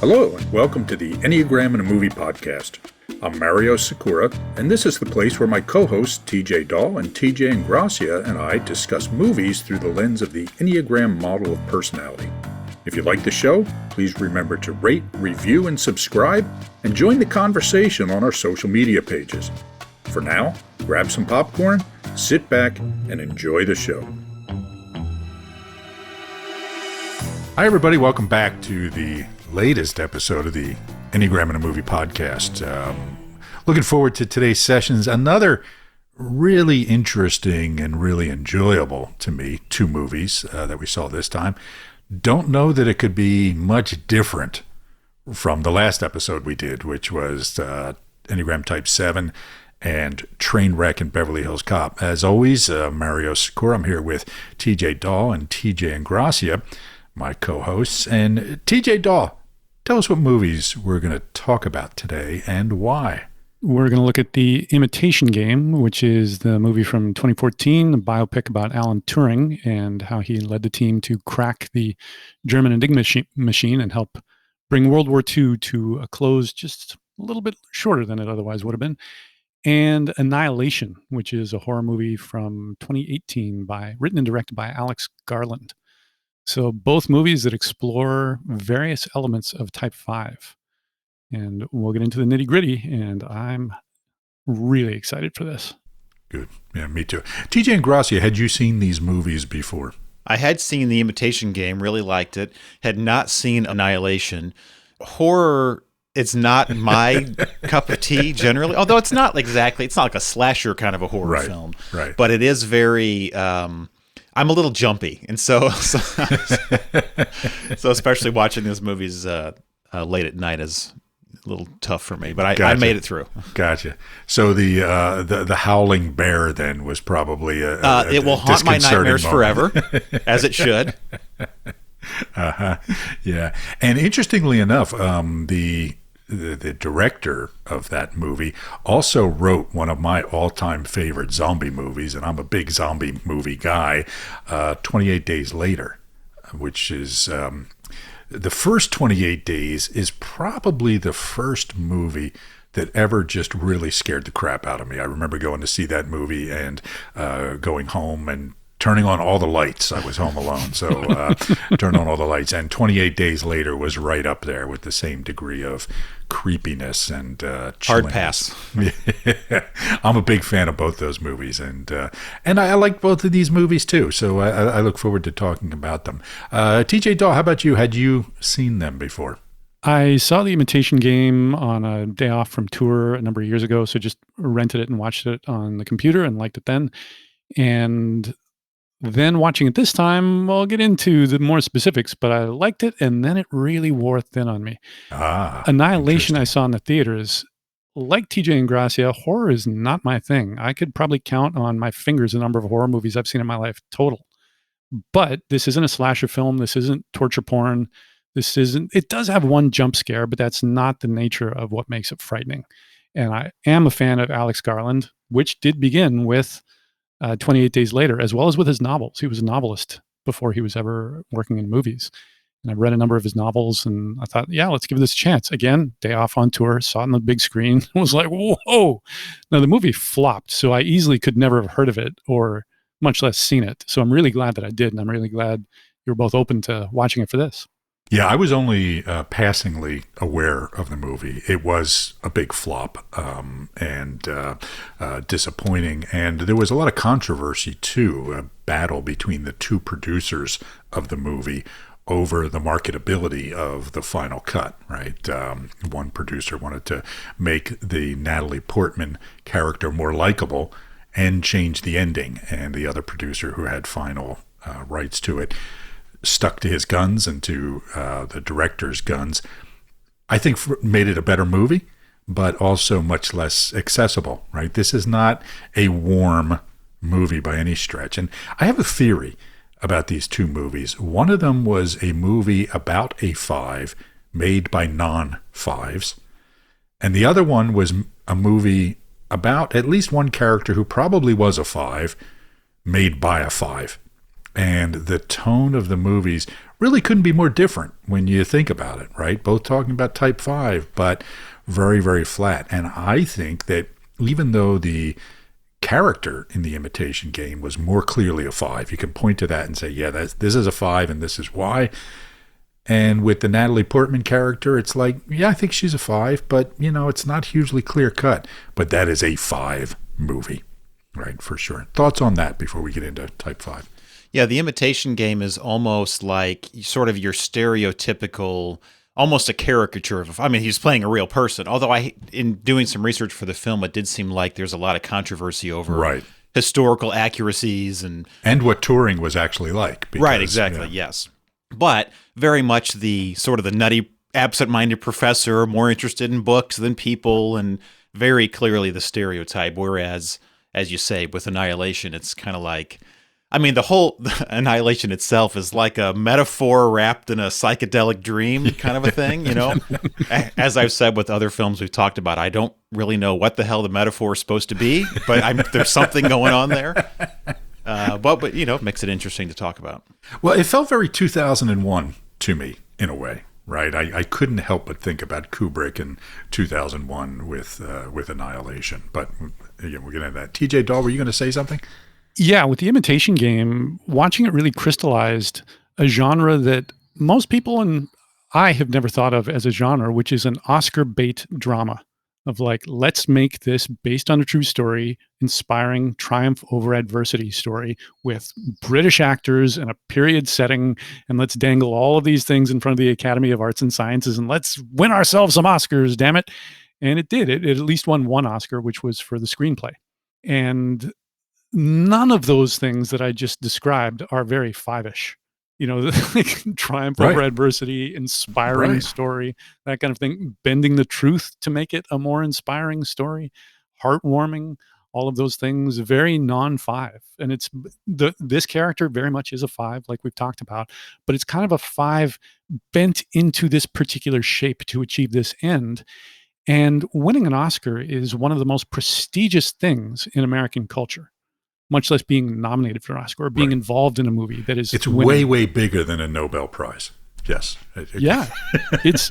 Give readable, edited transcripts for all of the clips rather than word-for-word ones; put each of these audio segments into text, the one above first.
Hello, and welcome to the Enneagram in a Movie podcast. I'm Mario Sakura, and this is the place where my co-hosts TJ Dahl and TJ Ingracia and I discuss movies through the lens of the Enneagram model of personality. If you like the show, please remember to rate, review, and subscribe, and join the conversation on our social media pages. For now, grab some popcorn, sit back, and enjoy the show. Hi, everybody. Welcome back to the latest episode of the Enneagram in a Movie podcast. Looking forward to today's sessions. Another really interesting and really enjoyable to me, two movies that we saw this time. Don't know that it could be much different from the last episode we did, which was Enneagram Type 7 and Trainwreck in Beverly Hills Cop. As always, Mario Sakura. I'm here with TJ Dahl and TJ Ingracia, my co-hosts. And TJ Dahl, tell us what movies we're going to talk about today and why. We're going to look at The Imitation Game, which is the movie from 2014, a biopic about Alan Turing and how he led the team to crack the German Enigma machine and help bring World War II to a close just a little bit shorter than it otherwise would have been. And Annihilation, which is a horror movie from 2018 written and directed by Alex Garland. So both movies that explore various elements of Type 5. And we'll get into the nitty gritty, and I'm really excited for this. Good. Yeah, me too. TJ Ingracia, had you seen these movies before? I had seen The Imitation Game, really liked it, had not seen Annihilation. Horror, it's not my cup of tea generally, although it's not like a slasher kind of a horror film. Right. But it is very... I'm a little jumpy, and so especially watching these movies late at night is a little tough for me. But I made it through. Gotcha. So the howling bear then was probably it will haunt my nightmares forever, as it should. Yeah, and interestingly enough, the director of that movie also wrote one of my all-time favorite zombie movies, and I'm a big zombie movie guy, 28 Days Later, which is the first 28 Days is probably the first movie that ever just really scared the crap out of me. I remember going to see that movie and going home and turning on all the lights. I was home alone, so turned on all the lights. And 28 Days Later was right up there with the same degree of creepiness and hard pass. I'm a big fan of both those movies, and I like both of these movies too. So I look forward to talking about them. TJ Dahl, how about you? Had you seen them before? I saw The Imitation Game on a day off from tour a number of years ago, so just rented it and watched it on the computer and liked it then. And then watching it this time, I'll get into the more specifics, but I liked it, and then it really wore thin on me. Annihilation I saw in the theaters. Like TJ Ingracia, horror is not my thing. I could probably count on my fingers the number of horror movies I've seen in my life total. But this isn't a slasher film. This isn't torture porn. It does have one jump scare, but that's not the nature of what makes it frightening. And I am a fan of Alex Garland, which did begin with 28 Days Later, as well as with his novels. He was a novelist before he was ever working in movies. And I've read a number of his novels, and I thought, yeah, let's give this a chance. Again, day off on tour, saw it on the big screen, was like, whoa. Now, the movie flopped, so I easily could never have heard of it or much less seen it. So I'm really glad that I did, and I'm really glad you were both open to watching it for this. Yeah, I was only passingly aware of the movie. It was a big flop and disappointing. And there was a lot of controversy, too, a battle between the two producers of the movie over the marketability of the final cut, right? One producer wanted to make the Natalie Portman character more likable and change the ending. And the other producer, who had final rights to it, stuck to his guns and to the director's guns. I think made it a better movie, but also much less accessible, right? This is not a warm movie by any stretch. And I have a theory about these two movies. One of them was a movie about a 5 made by non-5s. And the other one was a movie about at least one character who probably was a 5 made by a 5. And the tone of the movies really couldn't be more different when you think about it, right? Both talking about type 5, but very, very flat. And I think that even though the character in the Imitation Game was more clearly a 5, you can point to that and say, yeah, this is a 5 and this is why. And with the Natalie Portman character, it's like, yeah, I think she's a 5, but, it's not hugely clear cut. But that is a 5 movie, right, for sure. Thoughts on that before we get into type 5? Yeah, the Imitation Game is almost like sort of your stereotypical, almost a caricature of, he's playing a real person. Although in doing some research for the film, it did seem like there's a lot of controversy over historical accuracies and what touring was actually like. Because, right, exactly, yes. But very much the sort of the nutty, absent-minded professor, more interested in books than people, and very clearly the stereotype. Whereas, as you say, with Annihilation, it's kind of like, the whole Annihilation itself is like a metaphor wrapped in a psychedelic dream kind of a thing, As I've said with other films we've talked about, I don't really know what the hell the metaphor is supposed to be, but there's something going on there. But it makes it interesting to talk about. Well, it felt very 2001 to me, in a way, right? I couldn't help but think about Kubrick in 2001 with Annihilation. But again, we're getting into that. TJ Dahl, were you going to say something? Yeah, with the Imitation Game, watching it really crystallized a genre that most people and I have never thought of as a genre, which is an Oscar bait drama of like, let's make this based on a true story, inspiring triumph over adversity story with British actors in a period setting, and let's dangle all of these things in front of the Academy of Arts and Sciences, and let's win ourselves some Oscars, damn it. And it did. It at least won one Oscar, which was for the screenplay. And none of those things that I just described are very 5-ish. Like triumph over adversity, inspiring story, that kind of thing, bending the truth to make it a more inspiring story, heartwarming, all of those things, very non-5. And it's this character very much is a 5, like we've talked about, but it's kind of a 5 bent into this particular shape to achieve this end. And winning an Oscar is one of the most prestigious things in American culture, much less being nominated for an Oscar or being involved in a movie that is. It's winning. Way bigger than a Nobel Prize. Yes. Yeah. It's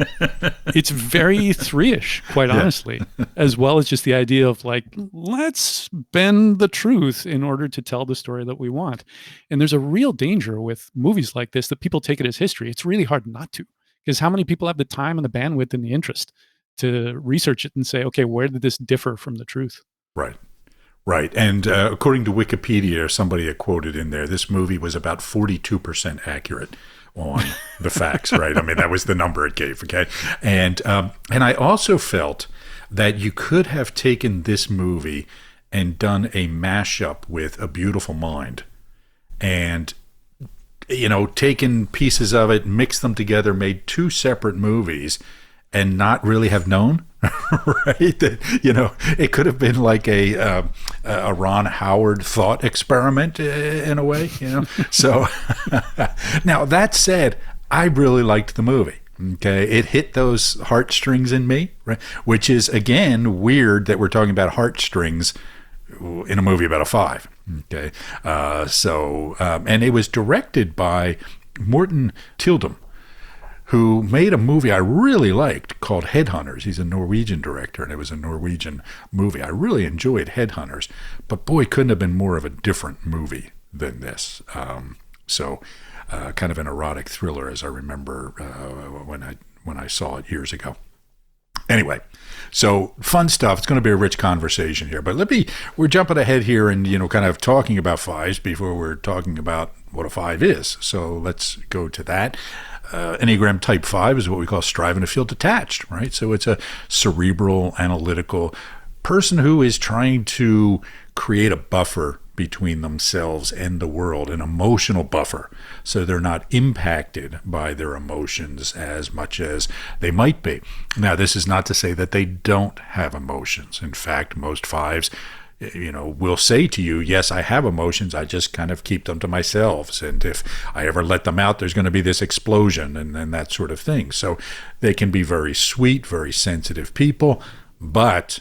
very 3-ish, quite honestly, as well as just the idea of like, let's bend the truth in order to tell the story that we want. And there's a real danger with movies like this that people take it as history. It's really hard not to, because how many people have the time and the bandwidth and the interest to research it and say, okay, where did this differ from the truth? Right. And according to Wikipedia, somebody had quoted in there, this movie was about 42% accurate on the facts, right? That was the number it gave, okay? And I also felt that you could have taken this movie and done a mashup with A Beautiful Mind and, taken pieces of it, mixed them together, made 2 separate movies and not really have known, right? It could have been like a Ron Howard thought experiment in a way, So now that said, I really liked the movie. Okay, it hit those heartstrings in me, right? Which is again weird that we're talking about heartstrings in a movie about a 5. Okay, and it was directed by Morten Tildum, who made a movie I really liked called Headhunters. He's a Norwegian director, and it was a Norwegian movie. I really enjoyed Headhunters, but boy, couldn't have been more of a different movie than this. Kind of an erotic thriller, as I remember when I saw it years ago. Anyway, so fun stuff. It's going to be a rich conversation here, but we're jumping ahead here and, kind of talking about 5s before we're talking about what a 5 is. So let's go to that. Enneagram Type 5 is what we call striving to feel detached, right? So it's a cerebral, analytical person who is trying to create a buffer between themselves and the world, an emotional buffer, so they're not impacted by their emotions as much as they might be. Now, this is not to say that they don't have emotions. In fact, most 5s will say to you, yes, I have emotions, I just kind of keep them to myself. And if I ever let them out, there's going to be this explosion and that sort of thing. So they can be very sweet, very sensitive people, but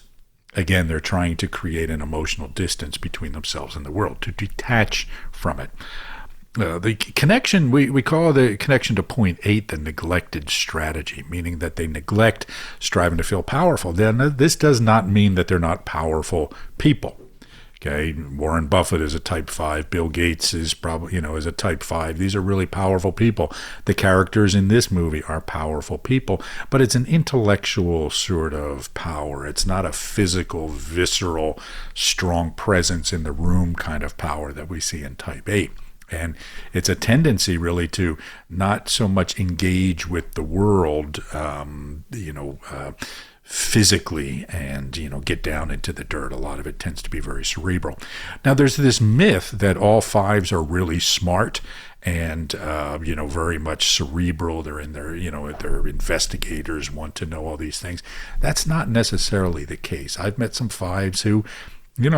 again, they're trying to create an emotional distance between themselves and the world, to detach from it. The connection, we call the connection to point 8 the neglected strategy, meaning that they neglect striving to feel powerful. Then this does not mean that they're not powerful people. Okay, Warren Buffett is a type 5. Bill Gates is probably, is a type 5. These are really powerful people. The characters in this movie are powerful people, but it's an intellectual sort of power. It's not a physical, visceral, strong presence in the room kind of power that we see in type 8. And it's a tendency really to not so much engage with the world, physically and, get down into the dirt. A lot of it tends to be very cerebral. Now, there's this myth that all 5s are really smart and, very much cerebral. They're in their, they're investigators, want to know all these things. That's not necessarily the case. I've met some 5s who,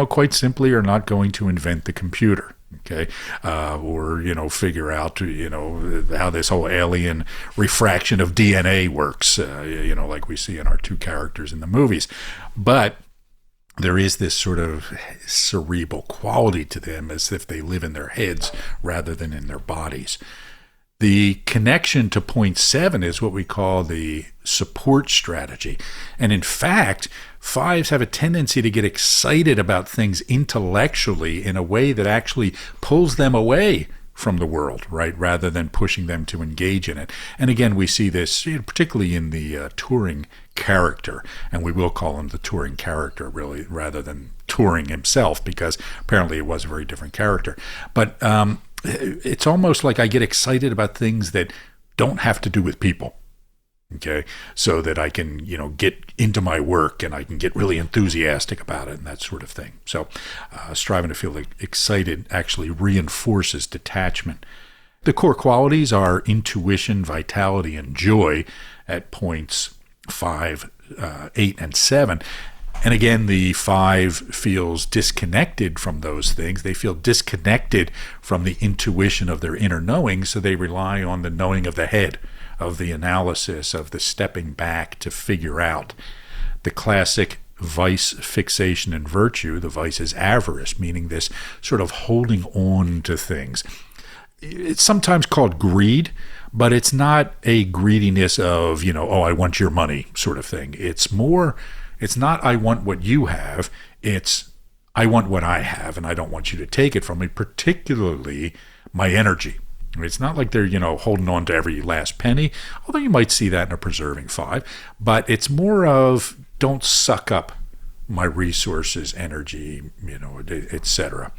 quite simply are not going to invent the computer. Okay, or figure out how this whole alien refraction of DNA works. Like we see in our 2 characters in the movies, but there is this sort of cerebral quality to them, as if they live in their heads rather than in their bodies. The connection to point 7 is what we call the support strategy. And in fact, 5s have a tendency to get excited about things intellectually in a way that actually pulls them away from the world, right, rather than pushing them to engage in it. And again, we see this particularly in the Turing character, and we will call him the Turing character, really, rather than Turing himself, because apparently it was a very different character. But it's almost like I get excited about things that don't have to do with people. Okay, so that I can, get into my work and I can get really enthusiastic about it and that sort of thing. So striving to feel excited actually reinforces detachment. The core qualities are intuition, vitality, and joy at points 5, 8, and 7. And again, the 5 feels disconnected from those things. They feel disconnected from the intuition of their inner knowing, so they rely on the knowing of the head, of the analysis, of the stepping back to figure out. The classic vice, fixation, and virtue, the vice is avarice, meaning this sort of holding on to things. It's sometimes called greed, but it's not a greediness of, I want your money sort of thing. It's not I want what you have, it's I want what I have and I don't want you to take it from me, particularly my energy. It's not like they're, holding on to every last penny, although you might see that in a preserving 5, but it's more of don't suck up my resources, energy, etc.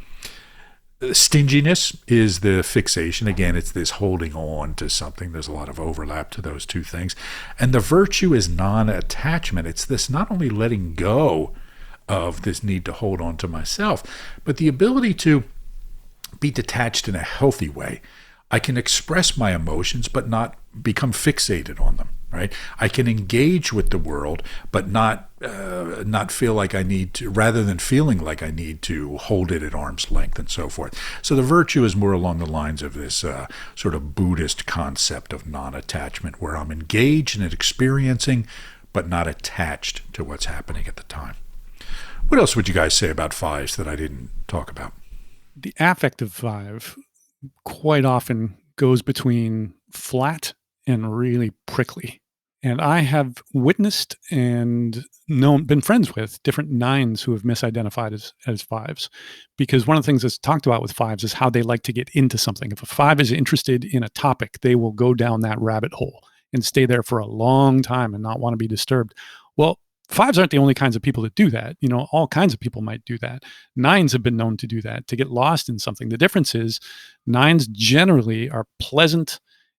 Stinginess is the fixation. Again, it's this holding on to something. There's a lot of overlap to those 2 things. And the virtue is non-attachment. It's this not only letting go of this need to hold on to myself, but the ability to be detached in a healthy way. I can express my emotions, but not become fixated on them, right? I can engage with the world, but not feel like I need to, rather than feeling like I need to hold it at arm's length and so forth. So the virtue is more along the lines of this sort of Buddhist concept of non-attachment, where I'm engaged in it, experiencing, but not attached to what's happening at the time. What else would you guys say about 5s that I didn't talk about? The affective 5 quite often goes between flat and really prickly. And I have witnessed and been friends with different 9s who have misidentified as 5s. Because one of the things that's talked about with 5s is how they like to get into something. If a 5 is interested in a topic, they will go down that rabbit hole and stay there for a long time and not want to be disturbed. Well, 5s aren't the only kinds of people that do that. All kinds of people might do that. 9s have been known to do that, to get lost in something. The difference is 9s generally are pleasant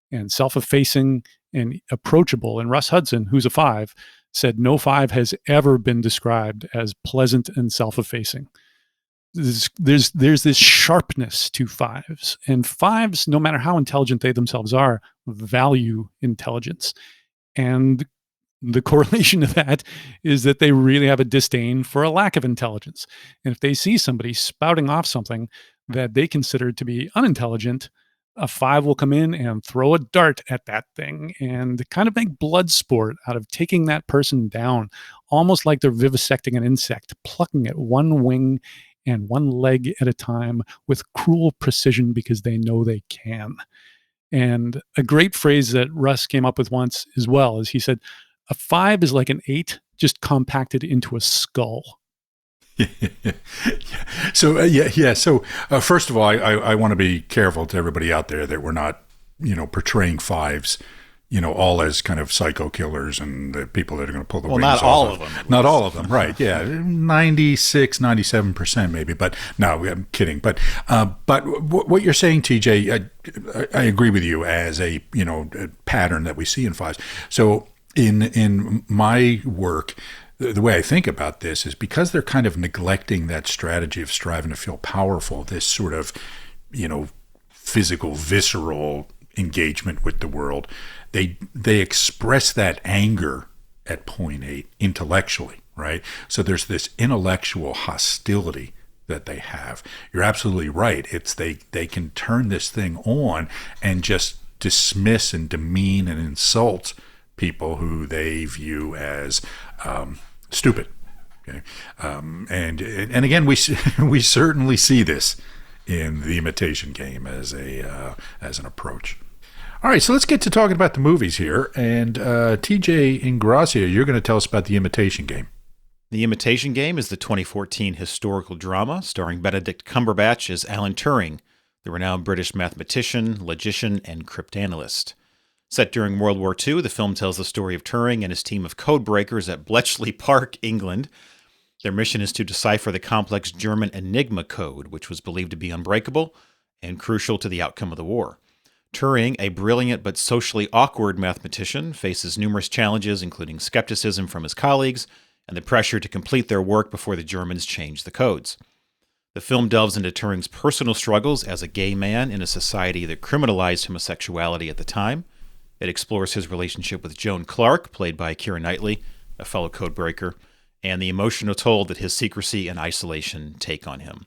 and self-effacing and approachable. And Russ Hudson, who's a 5, said no 5 has ever been described as pleasant and self-effacing. There's this sharpness to 5s. And 5s, no matter how intelligent they themselves are, value intelligence. And the correlation to that is that they really have a disdain for a lack of intelligence. And if they see somebody spouting off something that they consider to be unintelligent, a 5 will come in and throw a dart at that thing and kind of make blood sport out of taking that person down, almost like they're vivisecting an insect, plucking at one wing and one leg at a time with cruel precision because they know they can. And a great phrase that Russ came up with once as well is he said, a 5 is like an 8 just compacted into a skull. So yeah. So first of all, I want to be careful to everybody out there that we're not, portraying 5s, all as kind of psycho killers and the people that are going to pull the wings off. Not all of them. Not all of them, right? Yeah, 96, 97% maybe. But no, I'm kidding. But what you're saying, TJ, I agree with you as a a pattern that we see in 5s. So in my work, the way I think about this is because they're kind of neglecting that strategy of striving to feel powerful, this sort of, physical, visceral engagement with the world, they express that anger at point 8 intellectually, right? So there's this intellectual hostility that they have. You're absolutely right. It's they can turn this thing on and just dismiss and demean and insult people who they view as stupid. Okay, and again, we certainly see this in The Imitation Game as an approach. All right, so let's get to talking about the movies here. And TJ Ingrassia, you're going to tell us about The Imitation Game. The Imitation Game is the 2014 historical drama starring Benedict Cumberbatch as Alan Turing, the renowned British mathematician, logician, and cryptanalyst. Set during World War II, the film tells the story of Turing and his team of code breakers at Bletchley Park, England. Their mission is to decipher the complex German Enigma code, which was believed to be unbreakable and crucial to the outcome of the war. Turing, a brilliant but socially awkward mathematician, faces numerous challenges, including skepticism from his colleagues and the pressure to complete their work before the Germans change the codes. The film delves into Turing's personal struggles as a gay man in a society that criminalized homosexuality at the time. It explores his relationship with Joan Clark, played by Keira Knightley, a fellow codebreaker, and the emotional toll that his secrecy and isolation take on him.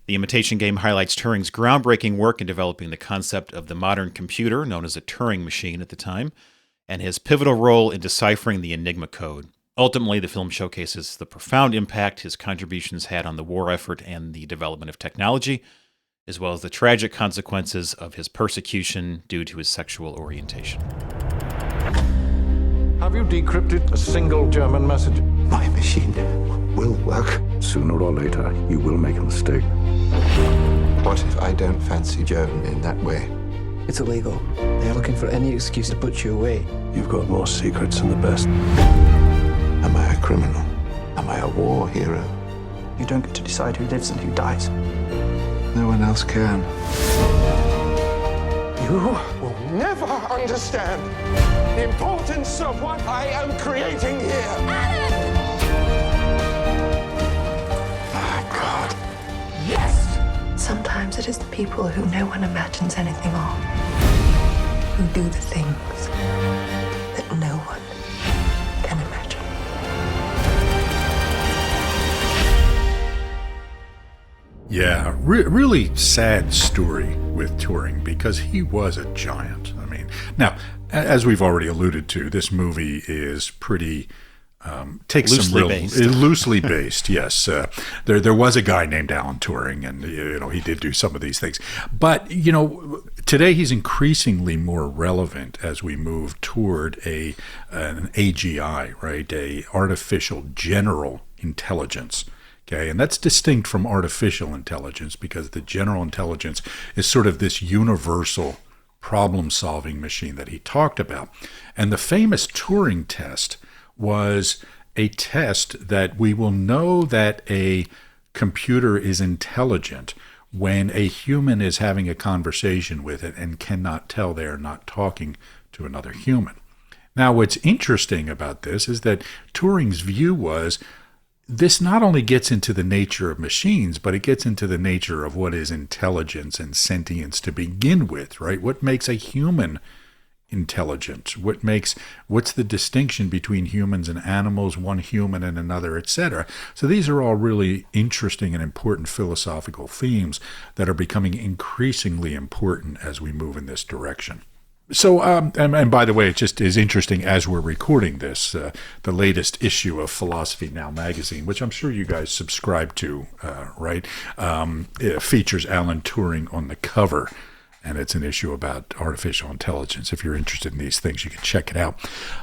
The Imitation Game highlights Turing's groundbreaking work in developing the concept of the modern computer, known as a Turing machine at the time, and his pivotal role in deciphering the Enigma code. Ultimately, the film showcases the profound impact his contributions had on the war effort and the development of technology, as well as the tragic consequences of his persecution due to his sexual orientation. Have you decrypted a single German message? My machine will work. Sooner or later, you will make a mistake. What if I don't fancy Joan in that way? It's illegal. They're looking for any excuse to put you away. You've got more secrets than the best. Am I a criminal? Am I a war hero? You don't get to decide who lives and who dies. No one else can. You will never understand the importance of what I am creating here. My God. Yes! Sometimes it is the people who no one imagines anything of, who do the things that no one can imagine. Yeah, really sad story with Turing because he was a giant. I mean, now, as we've already alluded to, this movie is pretty takes Loosely some real based. loosely based. Yes, there was a guy named Alan Turing, and he did do some of these things. But today he's increasingly more relevant as we move toward an AGI, right? A artificial general intelligence. Okay, and that's distinct from artificial intelligence because the general intelligence is sort of this universal problem-solving machine that he talked about. And the famous Turing test was a test that we will know that a computer is intelligent when a human is having a conversation with it and cannot tell they are not talking to another human. Now, what's interesting about this is that Turing's view was this not only gets into the nature of machines, but it gets into the nature of what is intelligence and sentience to begin with, right? What makes a human intelligent? What's the distinction between humans and animals, one human and another, etc.? So these are all really interesting and important philosophical themes that are becoming increasingly important as we move in this direction. So, and by the way, it just is interesting as we're recording this, the latest issue of Philosophy Now magazine, which I'm sure you guys subscribe to, right? It features Alan Turing on the cover, and it's an issue about artificial intelligence. If you're interested in these things, you can check it out.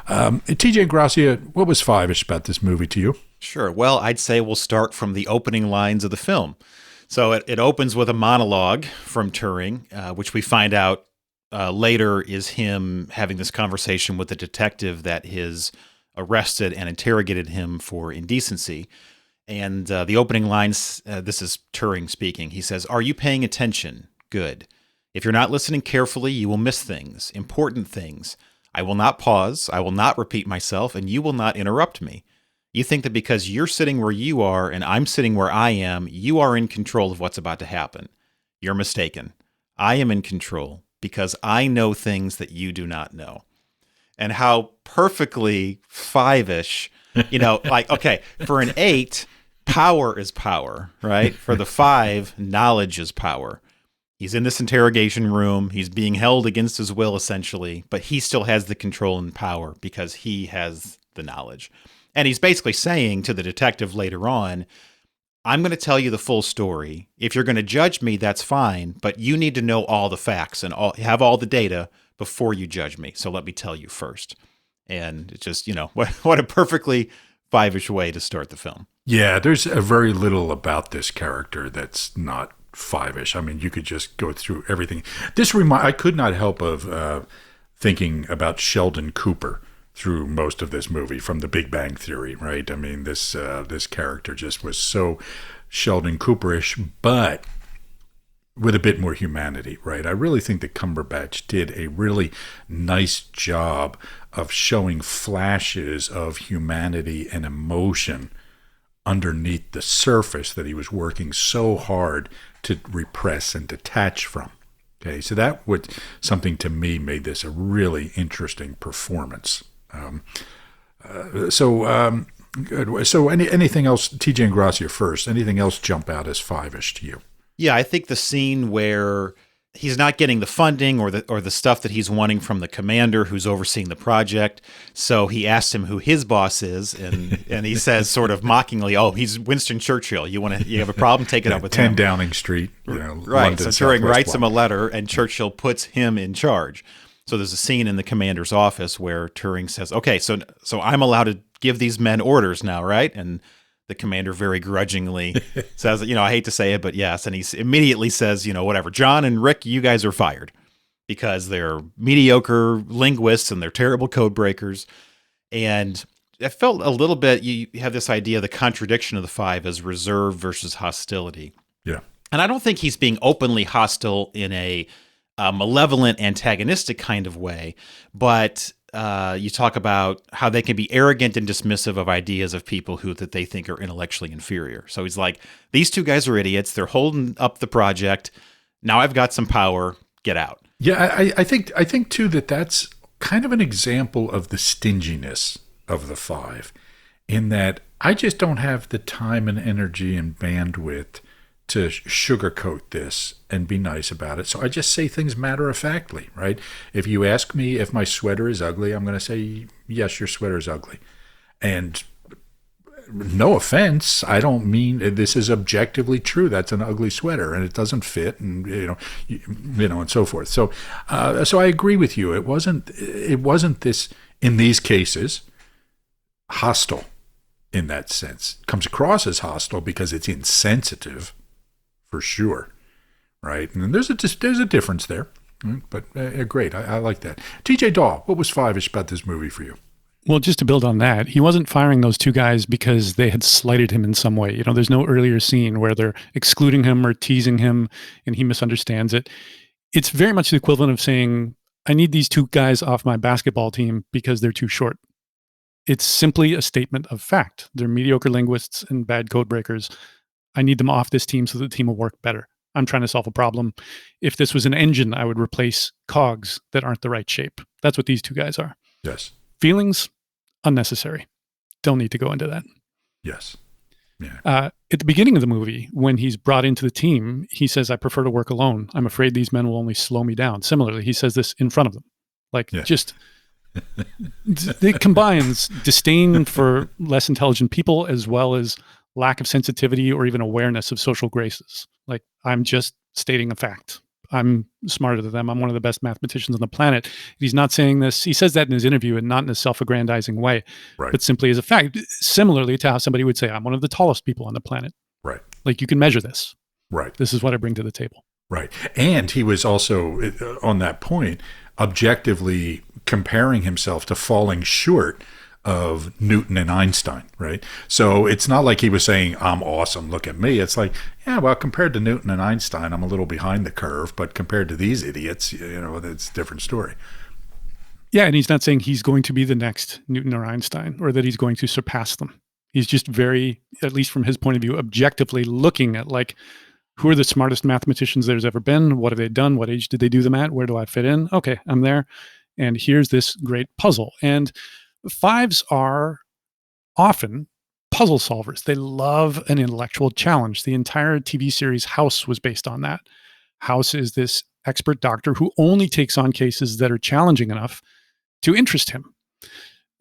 TJ and Gracia, what was five-ish about this movie to you? Sure. Well, I'd say we'll start from the opening lines of the film. So it opens with a monologue from Turing, which we find out later is him having this conversation with the detective that has arrested and interrogated him for indecency. And the opening lines, this is Turing speaking. He says, "Are you paying attention? Good. If you're not listening carefully, you will miss things, important things. I will not pause, I will not repeat myself, and you will not interrupt me. You think that because you're sitting where you are and I'm sitting where I am, you are in control of what's about to happen. You're mistaken. I am in control because I know things that you do not know." And how perfectly five-ish, like, okay, for an 8, power is power, right? For the 5, knowledge is power. He's in this interrogation room. He's being held against his will, essentially, but he still has the control and power because he has the knowledge. And he's basically saying to the detective later on, I'm going to tell you the full story. If you're going to judge me, that's fine, but you need to know all the facts and have all the data before you judge me. So let me tell you first. And it's just, what a perfectly five-ish way to start the film. Yeah, there's a very little about this character that's not five-ish. I mean, you could just go through everything. I could not help of thinking about Sheldon Cooper through most of this movie from The Big Bang Theory, right? I mean, this character just was so Sheldon Cooperish, but with a bit more humanity, right? I really think that Cumberbatch did a really nice job of showing flashes of humanity and emotion underneath the surface that he was working so hard to repress and detach from. Okay, so that was something to me made this a really interesting performance. Good. So anything else, TJ and Gracia first, anything else jump out as five-ish to you? Yeah, I think the scene where he's not getting the funding or the stuff that he's wanting from the commander who's overseeing the project. So he asks him who his boss is, and he says sort of mockingly, "Oh, he's Winston Churchill. You have a problem? Take it up with 10 him." Downing Street, right. London, So Turing Southwest writes him a Block. letter, and Churchill puts him in charge. So there's a scene in the commander's office where Turing says, "Okay, so I'm allowed to give these men orders now, right?" And the commander very grudgingly says, I hate to say it, but yes. And he immediately says, whatever, John and Rick, you guys are fired because they're mediocre linguists and they're terrible code breakers. And I felt a little bit, you have this idea, the contradiction of the 5 as reserve versus hostility. Yeah. And I don't think he's being openly hostile in a malevolent, antagonistic kind of way, but you talk about how they can be arrogant and dismissive of ideas of people that they think are intellectually inferior. So he's like, these two guys are idiots. They're holding up the project. Now I've got some power. Get out. Yeah, I think too that's kind of an example of the stinginess of the 5, in that I just don't have the time and energy and bandwidth to sugarcoat this and be nice about it. So I just say things matter-of-factly, right? If you ask me if my sweater is ugly, I'm going to say, yes, your sweater is ugly. And no offense, I don't mean this is objectively true. That's an ugly sweater and it doesn't fit, and and so forth. So I agree with you. It wasn't this, in these cases, hostile in that sense. It comes across as hostile because it's insensitive, for sure, right? And there's a difference there, but great. I like that. TJ Daw, what was five-ish about this movie for you? Well, just to build on that, he wasn't firing those two guys because they had slighted him in some way. There's no earlier scene where they're excluding him or teasing him and he misunderstands it. It's very much the equivalent of saying, I need these two guys off my basketball team because they're too short. It's simply a statement of fact. They're mediocre linguists and bad code breakers. I need them off this team so the team will work better. I'm trying to solve a problem. If this was an engine, I would replace cogs that aren't the right shape. That's what these two guys are. Yes. Feelings, unnecessary. Don't need to go into that. Yes. Yeah. At the beginning of the movie, when he's brought into the team, he says, I prefer to work alone. I'm afraid these men will only slow me down. Similarly, he says this in front of them. Like Yeah. just it combines disdain for less intelligent people as well as lack of sensitivity or even awareness of social graces. Like, I'm just stating a fact. I'm smarter than them. I'm one of the best mathematicians on the planet. He's not saying this. He says that in his interview and not in a self-aggrandizing way, Right. but simply as a fact. Similarly to how somebody would say, I'm one of the tallest people on the planet. Right. Like, you can measure this. Right. This is what I bring to the table. Right. And he was also, on that point, objectively comparing himself to falling short of Newton and Einstein, right? So it's not like he was saying, I'm awesome, look at me. It's like, yeah, well, compared to Newton and Einstein, I'm a little behind the curve, but compared to these idiots, it's a different story. Yeah, and he's not saying he's going to be the next Newton or Einstein or that he's going to surpass them. He's just very, at least from his point of view, objectively looking at, like, who are the smartest mathematicians there's ever been? What have they done? What age did they do them at? Where do I fit in? Okay, I'm there. And here's this great puzzle. And fives are often puzzle solvers. They love an intellectual challenge. The entire TV series House was based on that. House is this expert doctor who only takes on cases that are challenging enough to interest him.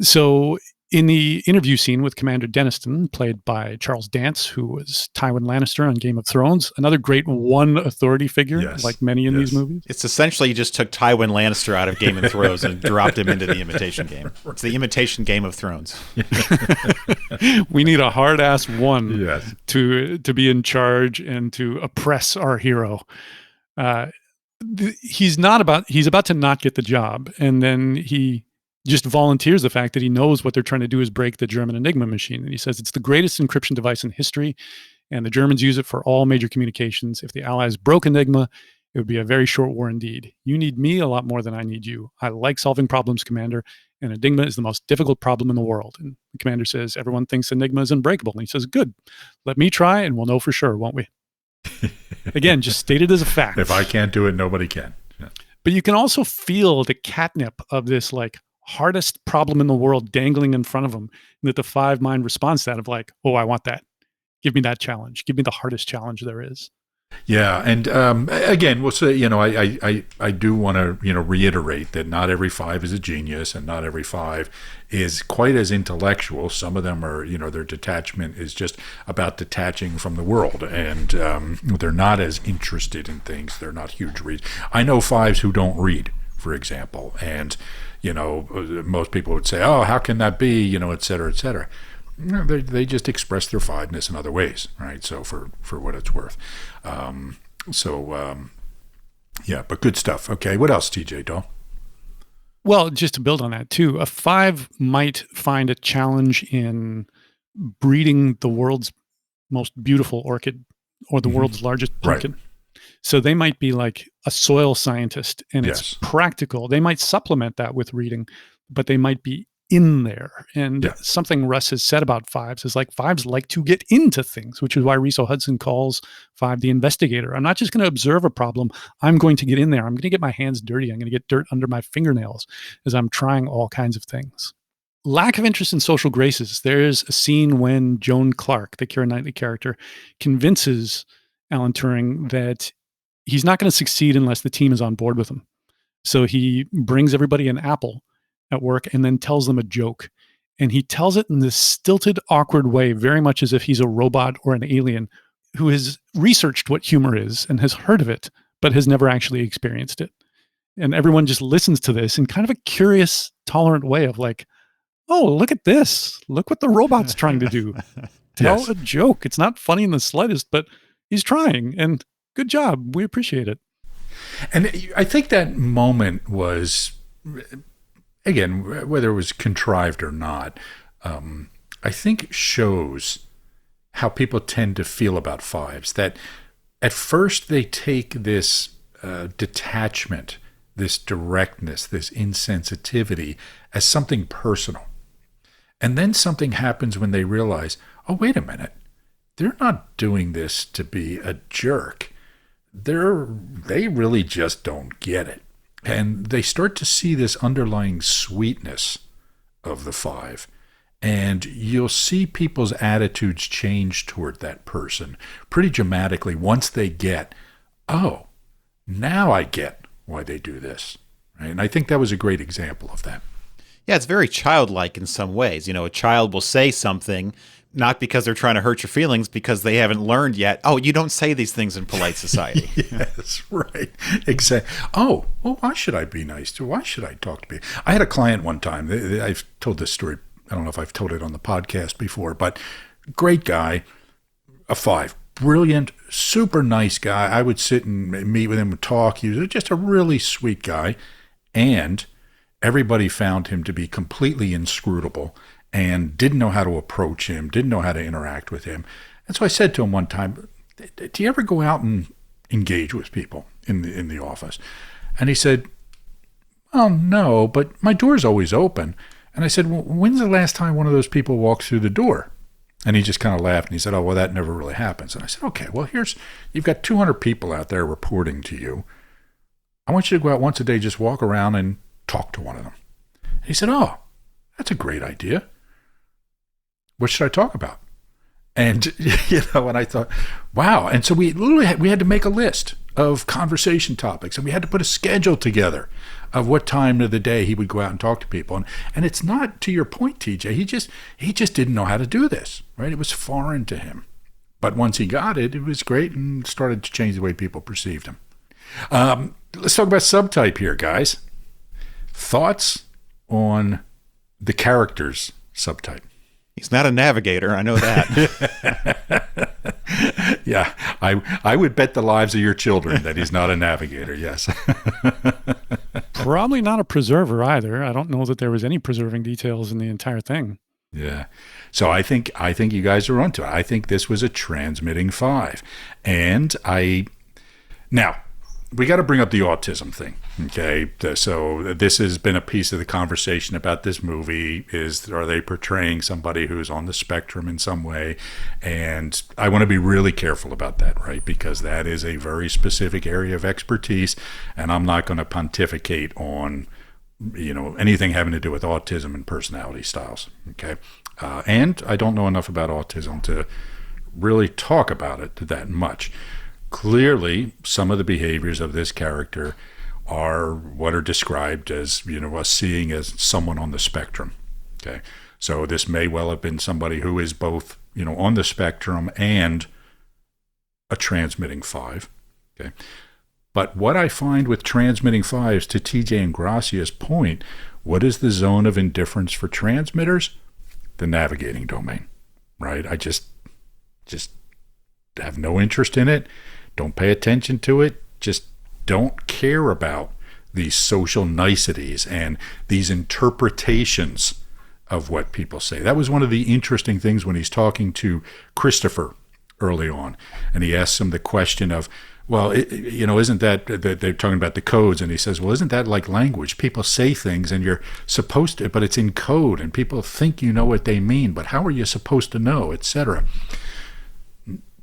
So in the interview scene with Commander Denniston, played by Charles Dance, who was Tywin Lannister on Game of Thrones, another great one authority figure, Yes. like many in these movies. It's essentially you just took Tywin Lannister out of Game of Thrones and dropped him into the Imitation Game. It's the Imitation Game of Thrones. We need a hard-ass one Yes. to be in charge and to oppress our hero. He's about to not get the job, and then he just volunteers the fact that he knows what they're trying to do is break the German Enigma machine. And he says it's the greatest encryption device in history, and the Germans use it for all major communications. If the Allies broke Enigma, it would be a very short war indeed. You need me a lot more than I need you. I like solving problems, Commander, and Enigma is the most difficult problem in the world. And the Commander says, everyone thinks Enigma is unbreakable. And he says, good, let me try and we'll know for sure, won't we? Again, just stated as a fact. If I can't do it, nobody can. Yeah. But you can also feel the catnip of this, like, hardest problem in the world dangling in front of him, and that the five mind responds to that of like, oh, I want that. Give me that challenge. Give me the hardest challenge there is. Yeah, and again, we'll say, I do want to, reiterate that not every five is a genius, and not every five is quite as intellectual. Some of them are, their detachment is just about detaching from the world, and they're not as interested in things. They're not huge readers. I know fives who don't read, for example, and most people would say, oh, how can that be, et cetera, et cetera. They just express their fiveness in other ways, right? So for what it's worth. Yeah, but good stuff. Okay, what else, TJ Dahl? Well, just to build on that too, a five might find a challenge in breeding the world's most beautiful orchid or the world's largest pumpkin. Right. So they might be like a soil scientist, and it's practical. They might supplement that with reading, but they might be in there. And something Russ has said about fives is like, fives like to get into things, which is why Riso Hudson calls five the investigator. I'm not just going to observe a problem. I'm going to get in there. I'm going to get my hands dirty. I'm going to get dirt under my fingernails as I'm trying all kinds of things. Lack of interest in social graces. There's a scene when Joan Clark, the Keira Knightley character, convinces Alan Turing that he's not going to succeed unless the team is on board with him. So he brings everybody an apple at work and then tells them a joke. And he tells it in this stilted, awkward way, very much as if he's a robot or an alien who has researched what humor is and has heard of it, but has never actually experienced it. And everyone just listens to this in kind of a curious, tolerant way of like, oh, look at this. Look what the robot's trying to do. Tell a joke. It's not funny in the slightest, but he's trying. And good job. We appreciate it. And I think that moment was, again, whether it was contrived or not, I think shows how people tend to feel about fives. That at first they take this detachment, this directness, this insensitivity as something personal. And then something happens when they realize, oh, wait a minute, they're not doing this to be a jerk. They really just don't get it. And they start to see this underlying sweetness of the five. And you'll see people's attitudes change toward that person pretty dramatically once they get, oh, now I get why they do this. Right? And I think that was a great example of that. Yeah, it's very childlike in some ways. A child will say something not because they're trying to hurt your feelings, because they haven't learned yet. Oh, you don't say these things in polite society. Yes, right. Exactly. Oh, well, why should I be nice to? Why should I talk to people? I had a client one time. I've told this story. I don't know if I've told it on the podcast before, but great guy, a 5. Brilliant, super nice guy. I would sit and meet with him and talk. He was just a really sweet guy. And everybody found him to be completely inscrutable and didn't know how to approach him, didn't know how to interact with him. And so I said to him one time, do you ever go out and engage with people in the office? And he said, well, no, but my door's always open. And I said, well, when's the last time one of those people walked through the door? And he just kind of laughed and he said, oh, well, that never really happens. And I said, okay, well, you've got 200 people out there reporting to you. I want you to go out once a day, just walk around and talk to one of them. And he said, oh, that's a great idea. What should I talk about? And, and I thought, wow. And so we had to make a list of conversation topics, and we had to put a schedule together of what time of the day he would go out and talk to people. And it's not, to your point, TJ, he just didn't know how to do this, right? It was foreign to him. But once he got it, it was great and started to change the way people perceived him. Let's talk about subtype here, guys. Thoughts on the character's subtype? He's not a navigator. I know that. Yeah, I would bet the lives of your children that he's not a navigator, yes. Probably not a preserver either. I don't know that there was any preserving details in the entire thing. Yeah. So I think you guys are onto it. I think this was a transmitting 5. And now, we got to bring up the autism thing, okay? So this has been a piece of the conversation about this movie are they portraying somebody who's on the spectrum in some way? And I want to be really careful about that, right? Because that is a very specific area of expertise, and I'm not going to pontificate on, anything having to do with autism and personality styles, okay? And I don't know enough about autism to really talk about it that much. Clearly, some of the behaviors of this character are what are described as, us seeing as someone on the spectrum. Okay. So this may well have been somebody who is both, on the spectrum and a transmitting 5. Okay. But what I find with transmitting 5s, to TJ and Gracia's point, what is the zone of indifference for transmitters? The navigating domain, right? I just have no interest in it. Don't pay attention to it. Just don't care about these social niceties and these interpretations of what people say. That was one of the interesting things when he's talking to Christopher early on. And he asks him the question of, well, isn't that they're talking about the codes? And he says, well, isn't that like language? People say things and you're supposed to, but it's in code and people think you know what they mean, but how are you supposed to know, etc.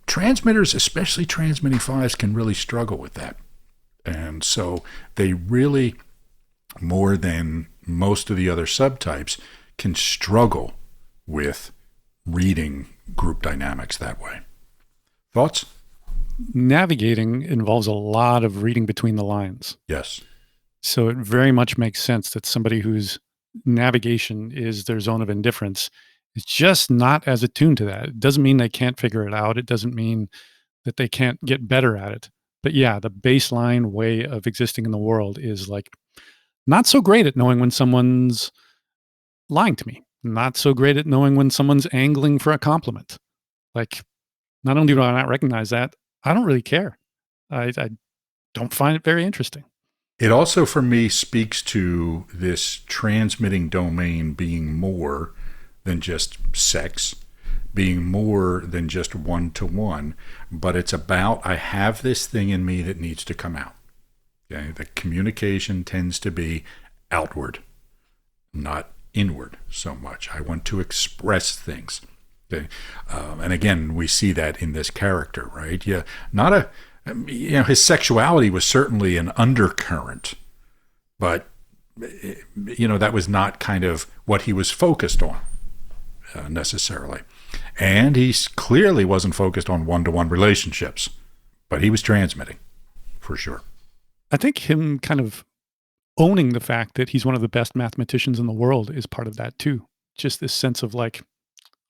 Transmitters, especially transmitting 5s, can really struggle with that. And so they really, more than most of the other subtypes, can struggle with reading group dynamics that way. Thoughts? Navigating involves a lot of reading between the lines. Yes. So it very much makes sense that somebody whose navigation is their zone of indifference is just not as attuned to that. It doesn't mean they can't figure it out. It doesn't mean that they can't get better at it. But yeah, the baseline way of existing in the world is like not so great at knowing when someone's lying to me. Not so great at knowing when someone's angling for a compliment. Like, not only do I not recognize that, I don't really care. I don't find it very interesting. It also, for me, speaks to this transmitting domain being more than just sex, being more than just one-to-one, but it's about, I have this thing in me that needs to come out. Okay? The communication tends to be outward, not inward so much. I want to express things. Okay? And again, we see that in this character, right? Yeah, his sexuality was certainly an undercurrent, but that was not kind of what he was focused on necessarily. And he clearly wasn't focused on one-to-one relationships, but he was transmitting for sure. I think him kind of owning the fact that he's one of the best mathematicians in the world is part of that too. Just this sense of like,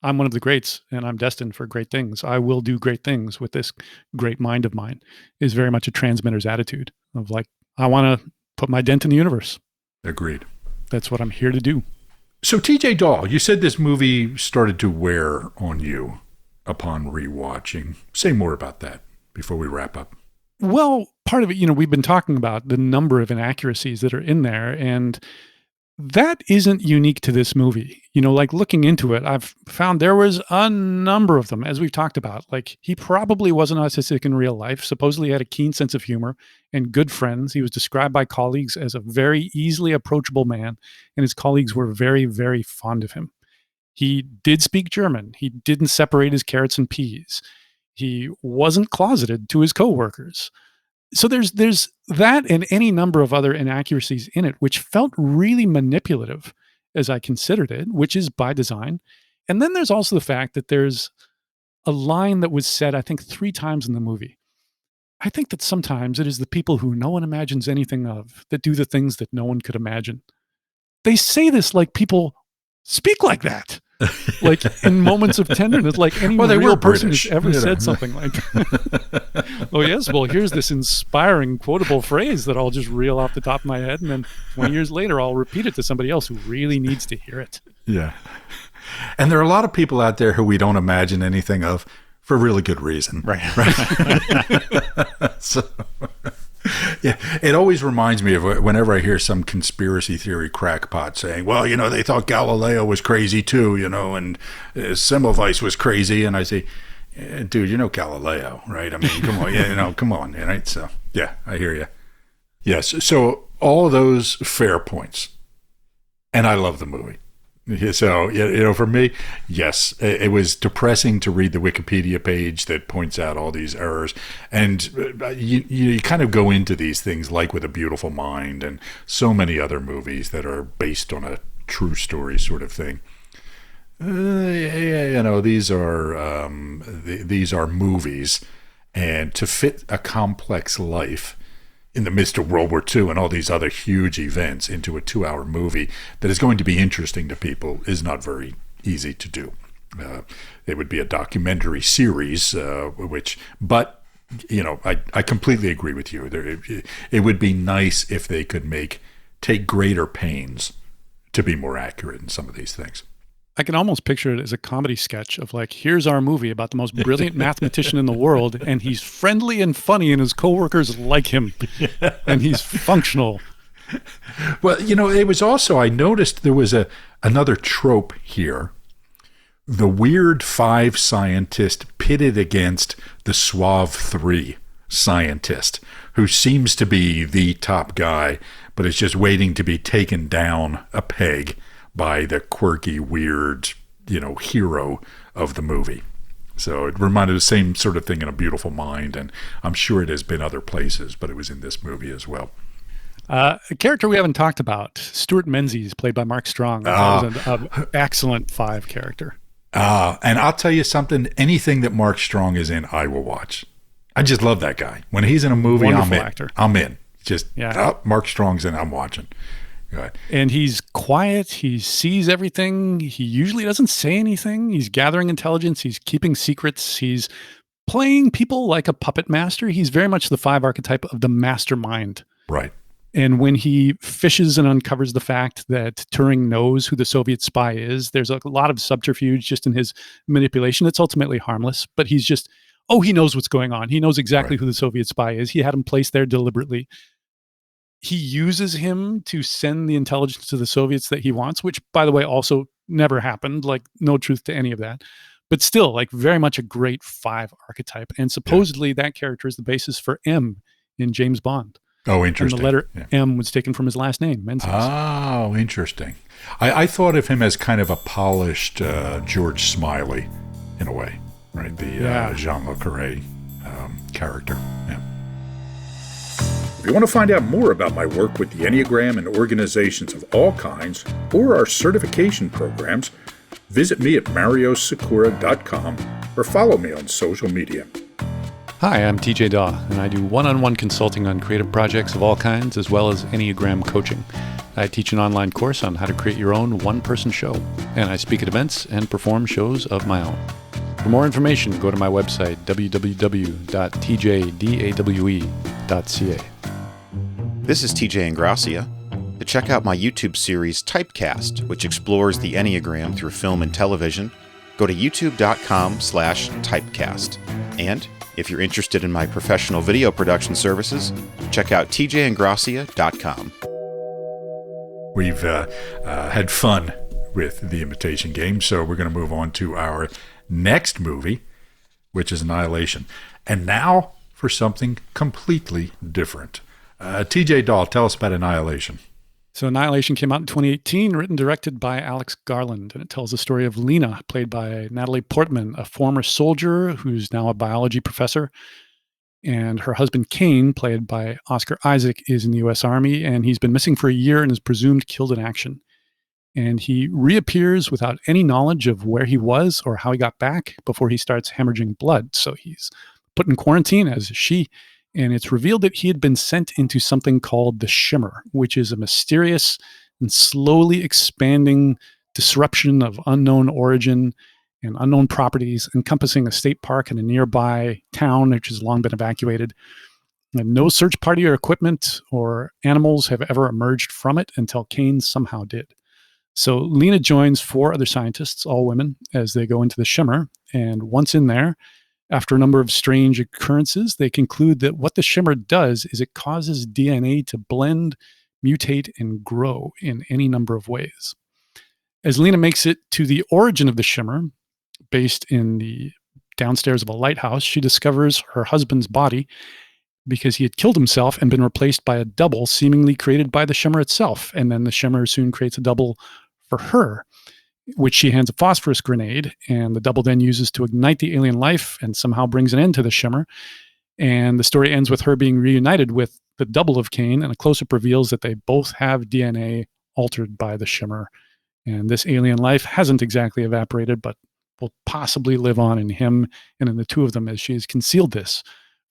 I'm one of the greats and I'm destined for great things. I will do great things with this great mind of mine is very much a transmitter's attitude of like, I want to put my dent in the universe. Agreed. That's what I'm here to do. So TJ Dahl, you said this movie started to wear on you upon rewatching. Say more about that before we wrap up. Well, part of it, we've been talking about the number of inaccuracies that are in there, and that isn't unique to this movie. Like looking into it, I've found there was a number of them, as we've talked about. Like he probably wasn't autistic in real life, supposedly had a keen sense of humor and good friends. He was described by colleagues as a very easily approachable man, and his colleagues were very, very fond of him. He did speak German. He didn't separate his carrots and peas. He wasn't closeted to his coworkers. So there's that and any number of other inaccuracies in it, which felt really manipulative as I considered it, which is by design. And then there's also the fact that there's a line that was said, I think 3 times in the movie. I think that sometimes it is the people who no one imagines anything of that do the things that no one could imagine. They say this like people speak like that. Like in moments of tenderness, like any real person has ever said something like that. Oh yes, well here's this inspiring quotable phrase that I'll just reel off the top of my head, and then 20 years later I'll repeat it to somebody else who really needs to hear it. Yeah. And there are a lot of people out there who we don't imagine anything of for really good reason. Right. So, yeah, it always reminds me of whenever I hear some conspiracy theory crackpot saying, well, they thought Galileo was crazy too, and Semmelweis was crazy. And I say, dude, Galileo, right? I mean, come on, come on. Right? So, yeah, I hear you. Yes. So all of those fair points. And I love the movie. So, for me, yes, it was depressing to read the Wikipedia page that points out all these errors. And you kind of go into these things like with A Beautiful Mind and so many other movies that are based on a true story sort of thing. These are movies. And to fit a complex life in the midst of World War II and all these other huge events into a 2-hour movie that is going to be interesting to people is not very easy to do. It would be a documentary series, but I completely agree with you. It would be nice if they could take greater pains to be more accurate in some of these things. I can almost picture it as a comedy sketch of like, here's our movie about the most brilliant mathematician in the world, and he's friendly and funny, and his coworkers like him, and he's functional. Well, it was also, I noticed there was another trope here. The weird 5 scientist pitted against the suave 3 scientist, who seems to be the top guy, but is just waiting to be taken down a peg by the quirky, weird, hero of the movie. So it reminded the same sort of thing in A Beautiful Mind, and I'm sure it has been other places, but it was in this movie as well. A character we haven't talked about, Stuart Menzies, played by Mark Strong. That was an excellent 5 character. And I'll tell you something, anything that Mark Strong is in, I will watch. I just love that guy. When he's in a movie, Wonderful actor. I'm in. Mark Strong's in, I'm watching. Right. And he's quiet. He sees everything. He usually doesn't say anything. He's gathering intelligence. He's keeping secrets. He's playing people like a puppet master. He's very much the 5 archetype of the mastermind. Right. And when he fishes and uncovers the fact that Turing knows who the Soviet spy is, there's a lot of subterfuge just in his manipulation. It's ultimately harmless, but he's just, he knows what's going on. He knows exactly who the Soviet spy is. He had him placed there deliberately. He uses him to send the intelligence to the Soviets that he wants, which, by the way, also never happened. Like, no truth to any of that. But still, like, very much a great 5 archetype. And supposedly that character is the basis for M in James Bond. Oh, interesting. And the letter M was taken from his last name, Menzies. Oh, interesting. I thought of him as kind of a polished George Smiley, in a way, right? The Jean Le Carré character. Yeah. If you want to find out more about my work with the Enneagram and organizations of all kinds, or our certification programs, visit me at mariosakura.com or follow me on social media. Hi, I'm TJ Daw, and I do one-on-one consulting on creative projects of all kinds, as well as Enneagram coaching. I teach an online course on how to create your own one-person show, and I speak at events and perform shows of my own. For more information, go to my website, www.tjdawe.ca. This is TJ Ingracia. To check out my YouTube series Typecast, which explores the Enneagram through film and television, go to youtube.com/typecast. And if you're interested in my professional video production services, check out tjingracia.com. We've had fun with The Imitation Game, so we're going to move on to our next movie, which is Annihilation. And now for something completely different. TJ Dahl, tell us about Annihilation. So Annihilation came out in 2018, written and directed by Alex Garland, and it tells the story of Lena, played by Natalie Portman, a former soldier who's now a biology professor. And her husband, Kane, played by Oscar Isaac, is in the U.S. Army, and he's been missing for a year and is presumed killed in action. And he reappears without any knowledge of where he was or how he got back before he starts hemorrhaging blood. So he's put in quarantine, as is she, and it's revealed that he had been sent into something called the Shimmer, which is a mysterious and slowly expanding disruption of unknown origin and unknown properties encompassing a state park and a nearby town which has long been evacuated. And no search party or equipment or animals have ever emerged from it until Kane somehow did. So Lena joins 4 other scientists, all women, as they go into the Shimmer. And once in there, after a number of strange occurrences, they conclude that what the Shimmer does is it causes DNA to blend, mutate, and grow in any number of ways. As Lena makes it to the origin of the Shimmer, based in the downstairs of a lighthouse, she discovers her husband's body because he had killed himself and been replaced by a double seemingly created by the Shimmer itself. And then the Shimmer soon creates a double for her, which she hands a phosphorus grenade, and the double then uses to ignite the alien life and somehow brings an end to the Shimmer. And the story ends with her being reunited with the double of Kane, and a close-up reveals that they both have DNA altered by the Shimmer. And this alien life hasn't exactly evaporated, but will possibly live on in him and in the two of them, as she has concealed this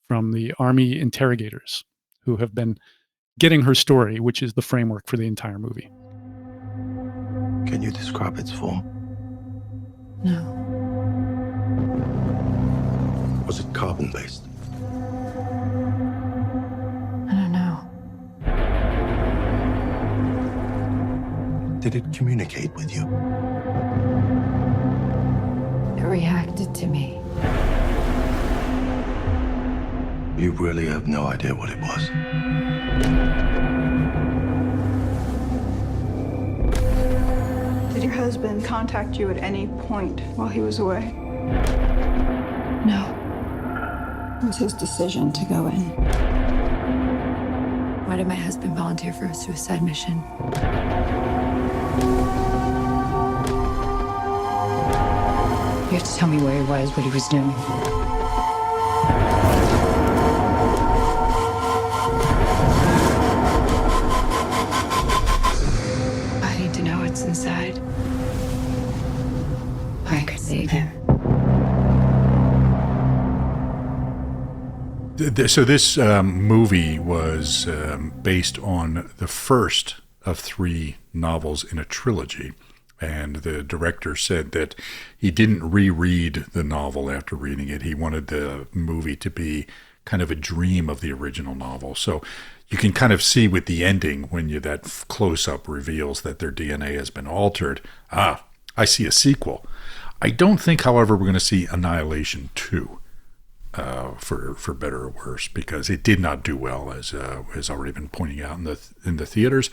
from the Army interrogators who have been getting her story, which is the framework for the entire movie. Can you describe its form? No. Was it carbon-based? I don't know. Did it communicate with you? It reacted to me. You really have no idea what it was. Did your husband contact you at any point while he was away? No. It was his decision to go in. Why did my husband volunteer for a suicide mission? You have to tell me where he was, what he was doing. I need to know what's inside. I could save him. So this movie was based on the first of 3 novels in a trilogy. And the director said that he didn't reread the novel after reading it. He wanted the movie to be kind of a dream of the original novel. So you can kind of see with the ending, when that close-up reveals that their DNA has been altered, I see a sequel. I don't think, however, we're going to see Annihilation 2, for better or worse, because it did not do well, as has already been pointing out in the theaters.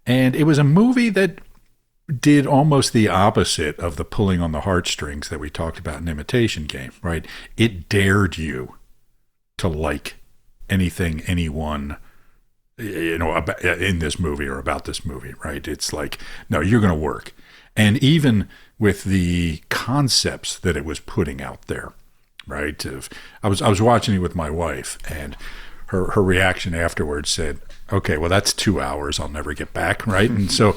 And it was a movie that did almost the opposite of the pulling on the heartstrings that we talked about in Imitation Game, right? It dared you to like anything, anyone, about, in this movie or about this movie, right? It's like, no, you're going to work. And even with the concepts that it was putting out there, right? I was watching it with my wife, and her reaction afterwards said, okay, well, that's 2 hours I'll never get back, right? And so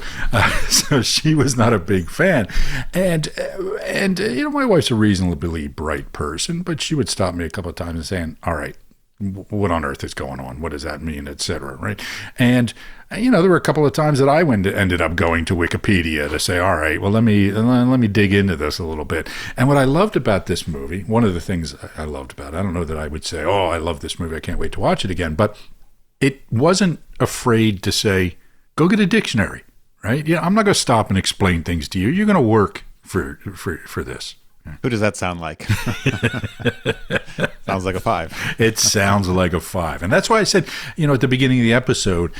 she was not a big fan. And my wife's a reasonably bright person, but she would stop me a couple of times and saying, all right, what on earth is going on? What does that mean, et cetera, right? And, there were a couple of times that I ended up going to Wikipedia to say, all right, well, let me dig into this a little bit. And what I loved about this movie, one of the things I loved about it, I don't know that I would say, oh, I love this movie, I can't wait to watch it again, but it wasn't afraid to say, go get a dictionary, right? Yeah, I'm not going to stop and explain things to you. You're going to work for this. Who does that sound like? Sounds like a 5. It sounds like a 5. And that's why I said, at the beginning of the episode,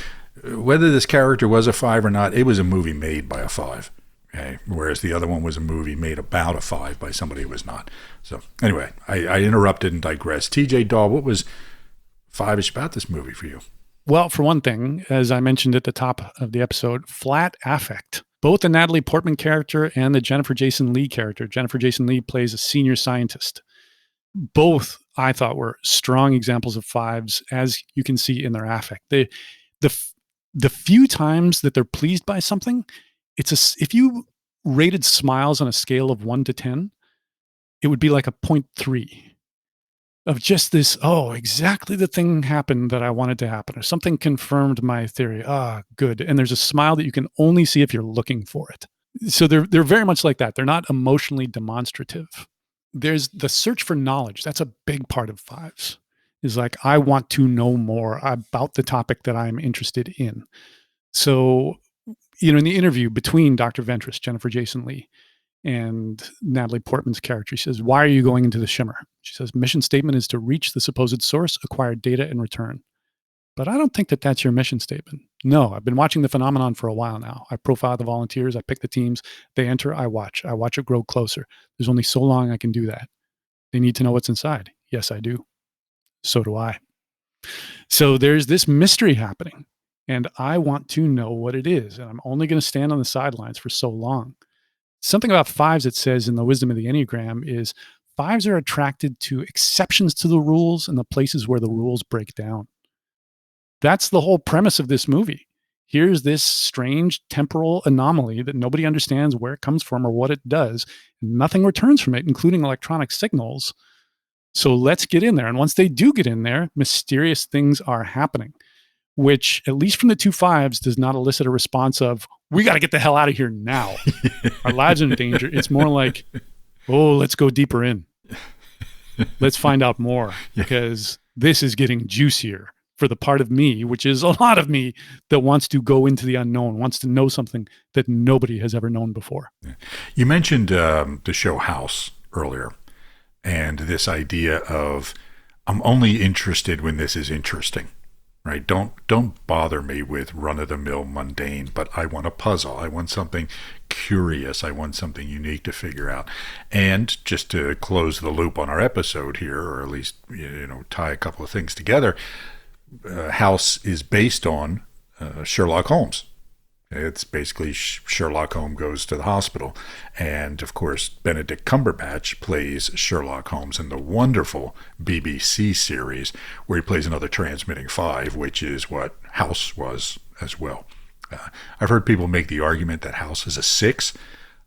whether this character was a 5 or not, it was a movie made by a 5. Okay? Whereas the other one was a movie made about a 5 by somebody who was not. So anyway, I interrupted and digressed. TJ Dahl, what was 5-ish about this movie for you? Well, for one thing, as I mentioned at the top of the episode, flat affect. Both the Natalie Portman character and the Jennifer Jason Leigh character. Jennifer Jason Leigh plays a senior scientist. Both, I thought, were strong examples of 5s, as you can see in their affect. The few times that they're pleased by something, if you rated smiles on a scale of 1 to 10, it would be like a 0.3. Of just this, exactly the thing happened that I wanted to happen, or something confirmed my theory. Good. And there's a smile that you can only see if you're looking for it. So they're very much like that. They're not emotionally demonstrative. There's the search for knowledge. That's a big part of 5s. Is like, I want to know more about the topic that I'm interested in. So, in the interview between Dr. Ventress, Jennifer Jason Leigh, and Natalie Portman's character, she says, why are you going into the Shimmer? She says, mission statement is to reach the supposed source, acquire data, and return. But I don't think that that's your mission statement. No, I've been watching the phenomenon for a while now. I profile the volunteers. I pick the teams. They enter. I watch it grow closer. There's only so long I can do that. They need to know what's inside. Yes, I do. So do I. So there's this mystery happening, and I want to know what it is. And I'm only going to stand on the sidelines for so long. Something about 5s it says in the wisdom of the Enneagram is 5s are attracted to exceptions to the rules and the places where the rules break down. That's the whole premise of this movie. Here's this strange temporal anomaly that nobody understands where it comes from or what it does. Nothing returns from it, including electronic signals. So let's get in there. And once they do get in there, mysterious things are happening, which, at least from the 2 5s, does not elicit a response of, we got to get the hell out of here now. Our lives are in danger. It's more like, let's go deeper in. Let's find out more, because this is getting juicier for the part of me, which is a lot of me, that wants to go into the unknown, wants to know something that nobody has ever known before. You mentioned the show House earlier, and this idea of, I'm only interested when this is interesting. Right? Don't bother me with run-of-the-mill mundane, but I want a puzzle. I want something curious. I want something unique to figure out. And just to close the loop on our episode here, or at least tie a couple of things together, House is based on Sherlock Holmes. It's basically Sherlock Holmes goes to the hospital. And, of course, Benedict Cumberbatch plays Sherlock Holmes in the wonderful BBC series where he plays another transmitting 5, which is what House was as well. I've heard people make the argument that House is a 6.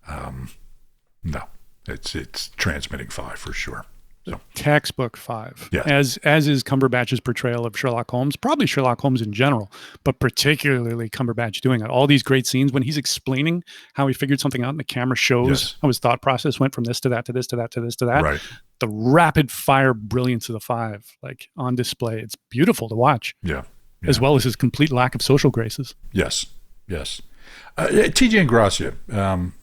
No, it's transmitting 5 for sure. So. Textbook 5, yeah. as is Cumberbatch's portrayal of Sherlock Holmes, probably Sherlock Holmes in general, but particularly Cumberbatch doing it. All these great scenes when he's explaining how he figured something out, and the camera shows how his thought process went from this to that to this to that to this to that. Right. The rapid fire brilliance of the 5, like on display. It's beautiful to watch. Yeah. As well as his complete lack of social graces. Yes. TJ and Gracia,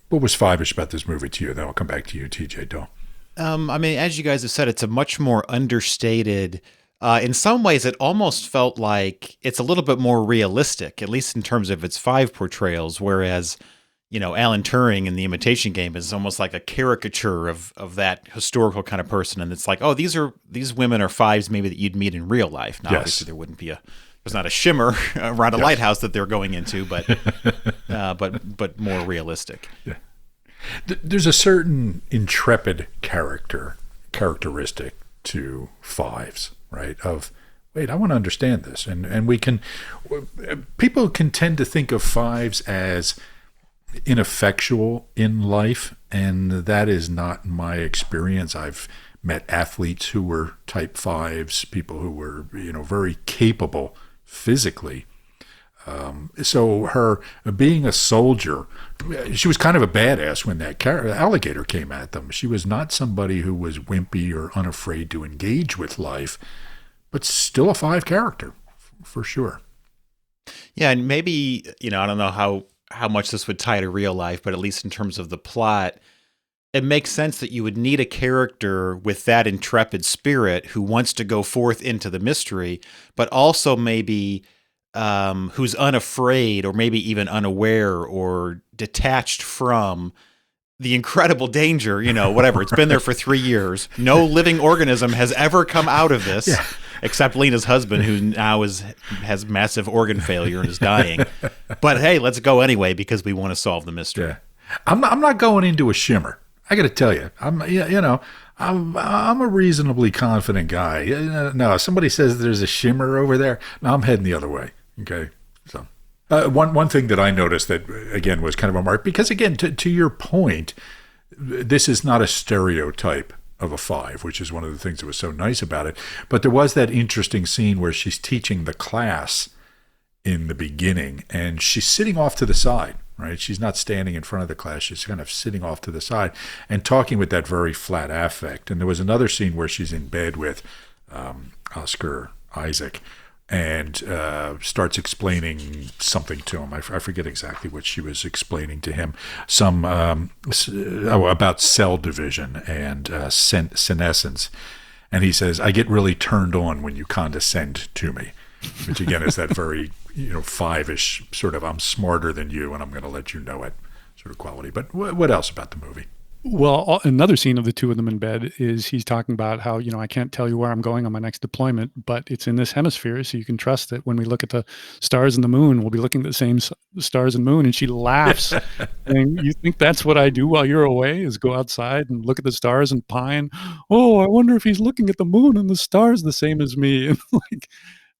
what was 5-ish about this movie to you? Then I'll come back to you, TJ Dahl. As you guys have said, it's a much more understated. In some ways, it almost felt like it's a little bit more realistic, at least in terms of its 5 portrayals. Whereas, Alan Turing in The Imitation Game is almost like a caricature of that historical kind of person. And it's like, these women are 5s maybe that you'd meet in real life. Now, obviously, there wouldn't be there's not a shimmer around a lighthouse that they're going into, but more realistic. Yeah. There's a certain intrepid characteristic to 5s, right? Of wait, I want to understand this. And we can, people can tend to think of fives as ineffectual in life, and that is not my experience. I've met athletes who were type fives, people who were, very capable physically. So her being a soldier, she was kind of a badass when that alligator came at them. She was not somebody who was wimpy or unafraid to engage with life, but still a five character, for sure. Yeah, and maybe, I don't know how much this would tie to real life, but at least in terms of the plot, it makes sense that you would need a character with that intrepid spirit who wants to go forth into the mystery, but also maybe who's unafraid or maybe even unaware or detached from the incredible danger, whatever. It's been there for 3 years. No living organism has ever come out of this, except Lena's husband, who now has massive organ failure and is dying. But hey, let's go anyway because we want to solve the mystery. Yeah. I'm not going into a shimmer. I got to tell you, I'm a reasonably confident guy. No, somebody says there's a shimmer over there. No, I'm heading the other way. Okay, so one thing that I noticed that again was kind of a mark, because again, to your point, this is not a stereotype of a five, which is one of the things that was so nice about it. But there was that interesting scene where she's teaching the class in the beginning, and she's sitting off to the side. Right, she's not standing in front of the class. She's kind of sitting off to the side and talking with that very flat affect. And there was another scene where she's in bed with Oscar Isaac and starts explaining something to him. I forget exactly what she was explaining to him. Some about cell division and senescence. And he says, "I get really turned on when you condescend to me," which again is that very five-ish sort of I'm smarter than you and I'm going to let you know it sort of quality. But what else about the movie? Well, another scene of the two of them in bed is he's talking about how, I can't tell you where I'm going on my next deployment, but it's in this hemisphere, so you can trust that when we look at the stars and the moon, we'll be looking at the same stars and moon. And she laughs. And you think that's what I do while you're away, is go outside and look at the stars and pine. Oh, I wonder if he's looking at the moon and the stars the same as me. And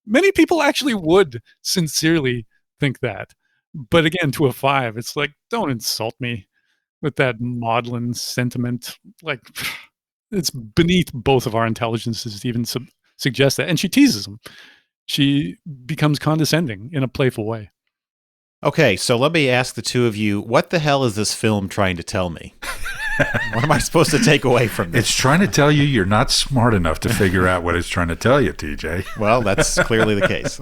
many people actually would sincerely think that. But again, to a five, it's like, don't insult me with that maudlin sentiment. Like, it's beneath both of our intelligences to even suggest that. And she teases him. She becomes condescending in a playful way. Okay, so let me ask the two of you, what the hell is this film trying to tell me? What am I supposed to take away from this? It's trying to tell you you're not smart enough to figure out what it's trying to tell you, TJ. Well, that's clearly the case.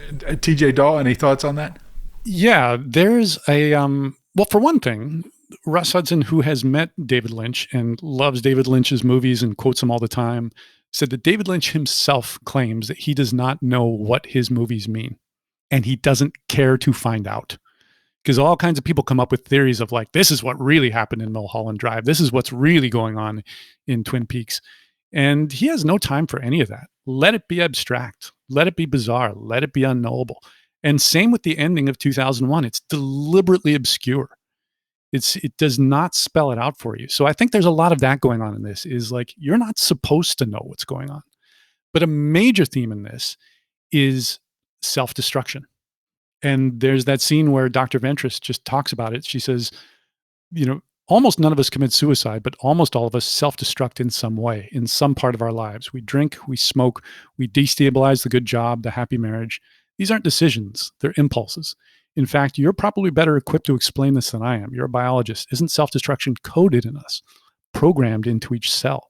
TJ Dahl, any thoughts on that? Yeah, there's a, well, for one thing, Russ Hudson, who has met David Lynch and loves David Lynch's movies and quotes him all the time, said that David Lynch himself claims that he does not know what his movies mean, and he doesn't care to find out. Because all kinds of people come up with theories of like, this is what really happened in Mulholland Drive. This is what's really going on in Twin Peaks. And he has no time for any of that. Let it be abstract. Let it be bizarre. Let it be unknowable. And same with the ending of 2001. It's deliberately obscure. It does not spell it out for you. So I think there's a lot of that going on in this, is like, you're not supposed to know what's going on. But a major theme in this is self-destruction. And there's that scene where Dr. Ventress just talks about it. She says, almost none of us commit suicide, but almost all of us self-destruct in some way, in some part of our lives. We drink, we smoke, we destabilize the good job, the happy marriage. These aren't decisions, they're impulses. In fact, you're probably better equipped to explain this than I am. You're a biologist. Isn't self-destruction coded in us, programmed into each cell?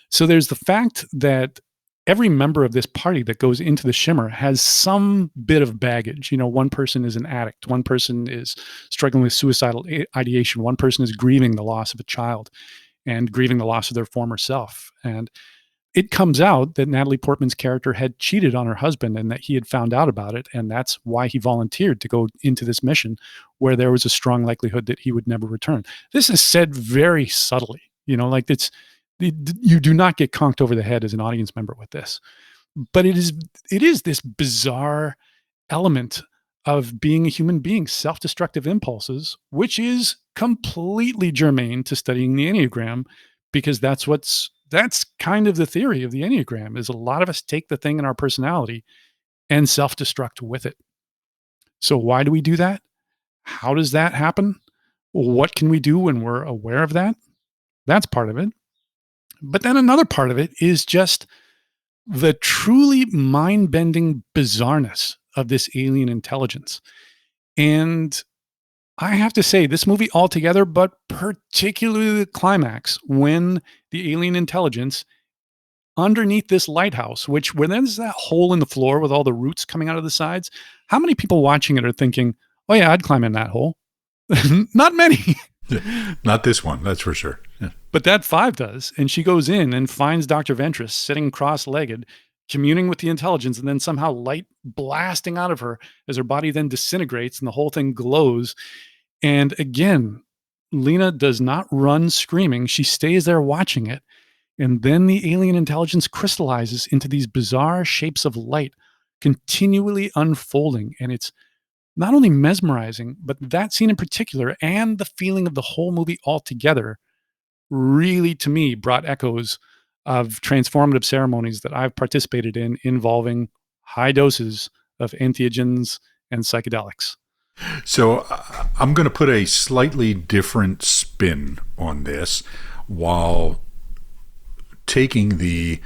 So there's the fact that every member of this party that goes into the Shimmer has some bit of baggage. One person is an addict. One person is struggling with suicidal ideation. One person is grieving the loss of a child and grieving the loss of their former self. And it comes out that Natalie Portman's character had cheated on her husband and that he had found out about it. And that's why he volunteered to go into this mission where there was a strong likelihood that he would never return. This is said very subtly, you do not get conked over the head as an audience member with this. But it is this bizarre element of being a human being, self-destructive impulses, which is completely germane to studying the Enneagram, because that's what's That's kind of the theory of the Enneagram, is a lot of us take the thing in our personality and self-destruct with it. So why do we do that? How does that happen? What can we do when we're aware of that? That's part of it. But then another part of it is just the truly mind-bending bizarreness of this alien intelligence. And I have to say, this movie altogether, but particularly the climax, when the alien intelligence underneath this lighthouse, where there's that hole in the floor with all the roots coming out of the sides. How many people watching it are thinking, oh yeah, I'd climb in that hole? Not many. Not this one, that's for sure. Yeah. But that 5 does. And she goes in and finds Dr. Ventress sitting cross-legged, communing with the intelligence, and then somehow light blasting out of her as her body then disintegrates and the whole thing glows. And again, Lena does not run screaming. She stays there watching it. And then the alien intelligence crystallizes into these bizarre shapes of light, continually unfolding. And it's not only mesmerizing, but that scene in particular and the feeling of the whole movie altogether really, to me, brought echoes of transformative ceremonies that I've participated in involving high doses of entheogens and psychedelics. So I'm going to put a slightly different spin on this while taking the,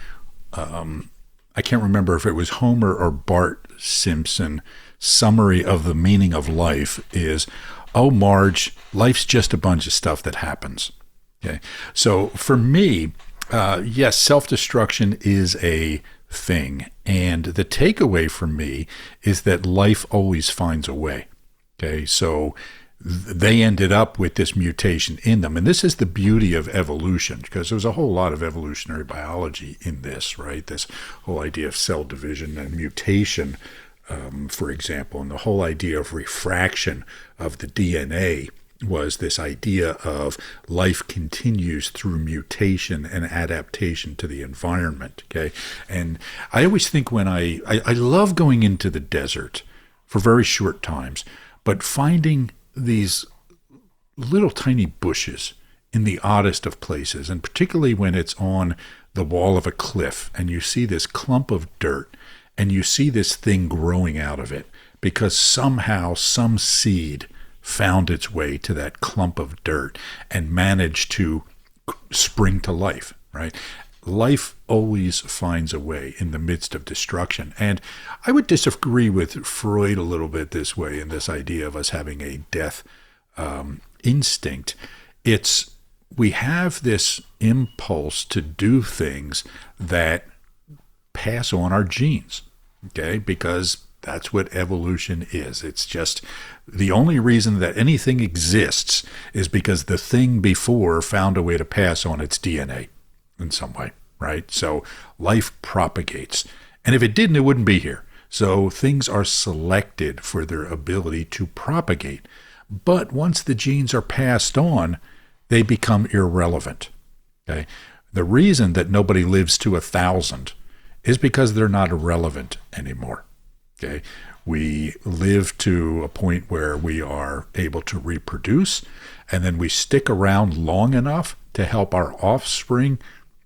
I can't remember if it was Homer or Bart Simpson summary of the meaning of life is, oh, Marge, life's just a bunch of stuff that happens. Okay. So for me, yes, self-destruction is a thing. And the takeaway for me is that life always finds a way. Okay. So they ended up with this mutation in them. And this is the beauty of evolution, because there's a whole lot of evolutionary biology in this, right? This whole idea of cell division and mutation, for example, and the whole idea of refraction of the DNA was this idea of life continues through mutation and adaptation to the environment, okay? And I always think when I love going into the desert for very short times, but finding these little tiny bushes in the oddest of places, and particularly when it's on the wall of a cliff and you see this clump of dirt and you see this thing growing out of it because somehow some seed found its way to that clump of dirt and managed to spring to life, right? Life always finds a way in the midst of destruction. And I would disagree with Freud a little bit this way, in this idea of us having a death instinct. We have this impulse to do things that pass on our genes, okay? Because that's what evolution is. It's just the only reason that anything exists is because the thing before found a way to pass on its DNA in some way, right? So life propagates. And if it didn't, it wouldn't be here. So things are selected for their ability to propagate. But once the genes are passed on, they become irrelevant, okay? The reason that nobody lives to 1,000 is because they're not irrelevant anymore. Okay, we live to a point where we are able to reproduce, and then we stick around long enough to help our offspring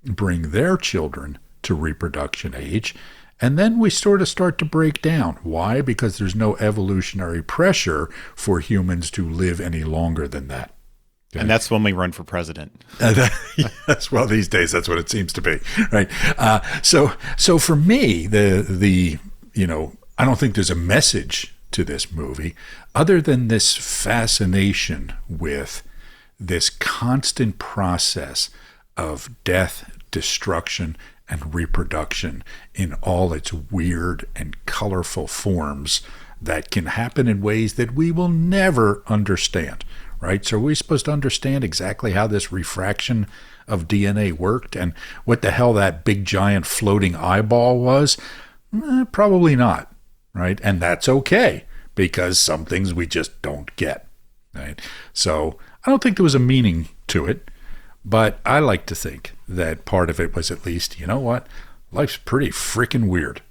bring their children to reproduction age, and then we sort of start to break down. Why? Because there's no evolutionary pressure for humans to live any longer than that. Okay? And that's when we run for president. Yes, well, these days that's what it seems to be, right? So for me, the I don't think there's a message to this movie other than this fascination with this constant process of death, destruction, and reproduction in all its weird and colorful forms that can happen in ways that we will never understand, right? So are we supposed to understand exactly how this refraction of DNA worked and what the hell that big giant floating eyeball was? Probably not. Right? And that's okay, because some things we just don't get, right? So I don't think there was a meaning to it, but I like to think that part of it was at least, you know what? Life's pretty freaking weird,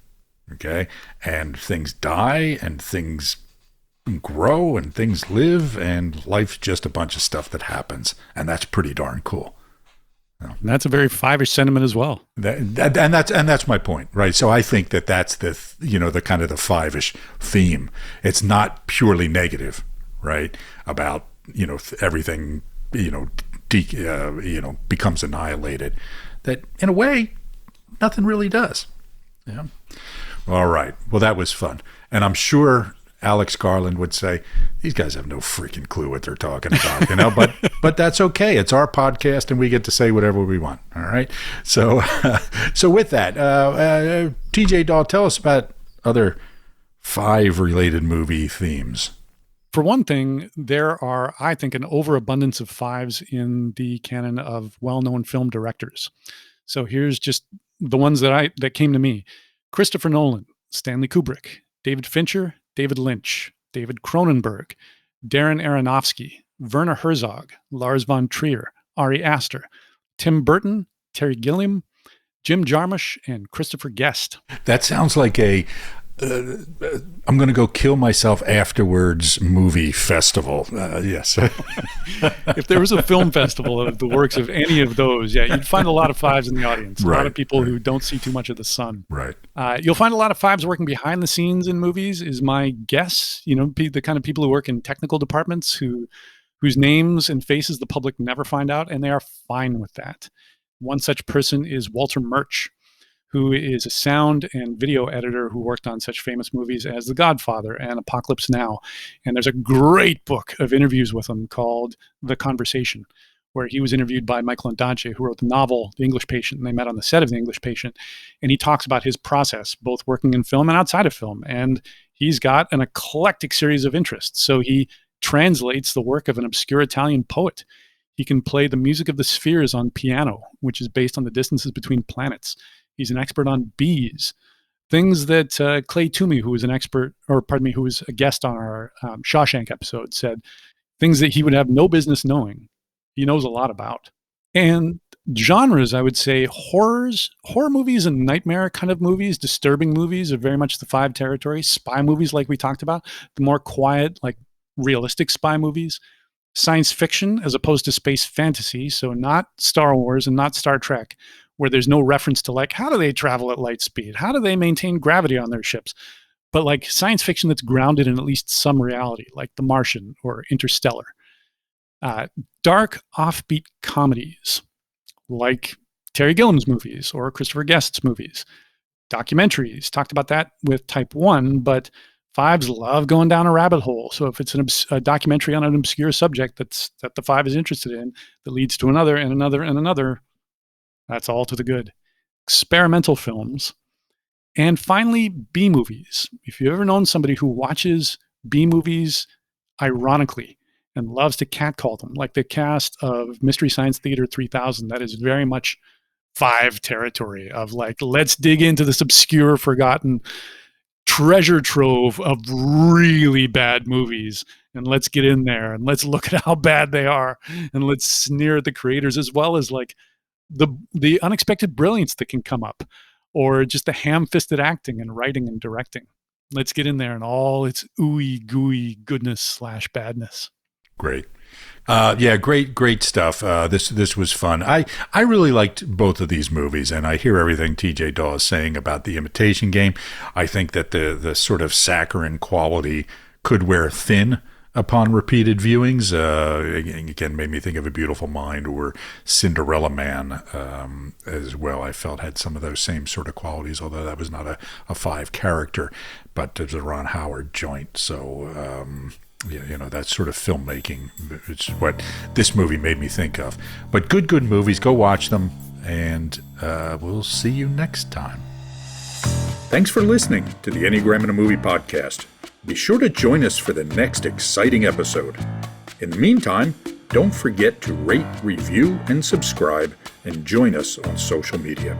okay? And things die and things grow and things live, and life's just a bunch of stuff that happens, and that's pretty darn cool. And that's a very five-ish sentiment as well. And that's my point, right? So I think that's the the kind of the five-ish theme. It's not purely negative, right? About everything becomes annihilated. That in a way, nothing really does. Yeah. All right. Well, that was fun, and I'm sure Alex Garland would say, these guys have no freaking clue what they're talking about, but that's okay. It's our podcast and we get to say whatever we want. All right. So, so with that, TJ Dahl, tell us about other 5 related movie themes. For one thing, there are, I think, an overabundance of 5s in the canon of well-known film directors. So here's just the ones that came to me. Christopher Nolan, Stanley Kubrick, David Fincher, David Lynch, David Cronenberg, Darren Aronofsky, Werner Herzog, Lars von Trier, Ari Aster, Tim Burton, Terry Gilliam, Jim Jarmusch, and Christopher Guest. That sounds like I'm going to go kill myself afterwards movie festival. Yes. If there was a film festival of the works of any of those, you'd find a lot of 5s in the audience. A lot of people who don't see too much of the sun. Right. You'll find a lot of 5s working behind the scenes in movies is my guess. The kind of people who work in technical departments whose names and faces the public never find out, and they are fine with that. One such person is Walter Murch, who is a sound and video editor who worked on such famous movies as The Godfather and Apocalypse Now. And there's a great book of interviews with him called The Conversation, where he was interviewed by Michael Ondaatje, who wrote the novel The English Patient, and they met on the set of The English Patient. And he talks about his process, both working in film and outside of film. And he's got an eclectic series of interests. So he translates the work of an obscure Italian poet. He can play the music of the spheres on piano, which is based on the distances between planets. He's an expert on bees, things that Clay Toomey, who was who was a guest on our Shawshank episode, said, things that he would have no business knowing. He knows a lot about. And genres, I would say horror movies and nightmare kind of movies, disturbing movies are very much the 5 territory. Spy movies, like we talked about, the more quiet, like realistic spy movies. Science fiction as opposed to space fantasy, so not Star Wars and not Star Trek, where there's no reference to like, how do they travel at light speed? How do they maintain gravity on their ships? But like science fiction that's grounded in at least some reality, like The Martian or Interstellar. Dark, offbeat comedies, like Terry Gilliam's movies or Christopher Guest's movies. Documentaries, talked about that with Type 1, but 5s love going down a rabbit hole. So if it's a documentary on an obscure subject that the 5 is interested in, that leads to another and another and another, that's all to the good. Experimental films. And finally, B movies. If you've ever known somebody who watches B movies ironically and loves to catcall them, like the cast of Mystery Science Theater 3000, that is very much 5 territory of like, let's dig into this obscure, forgotten treasure trove of really bad movies, and let's get in there and let's look at how bad they are, and let's sneer at the creators, as well as like the unexpected brilliance that can come up, or just the ham-fisted acting and writing and directing. Let's get in there and all its ooey gooey goodness / badness. Great. Great stuff. This was fun. I really liked both of these movies, and I hear everything TJ Dahl is saying about The Imitation Game. I think that the sort of saccharine quality could wear thin upon repeated viewings. Again, made me think of A Beautiful Mind or Cinderella Man as well. I felt had some of those same sort of qualities, although that was not a 5 character, but it was a Ron Howard joint. So, that sort of filmmaking, it's what this movie made me think of. But good movies, go watch them, and we'll see you next time. Thanks for listening to the Enneagram in a Movie podcast. Be sure to join us for the next exciting episode. In the meantime, don't forget to rate, review, and subscribe, and join us on social media.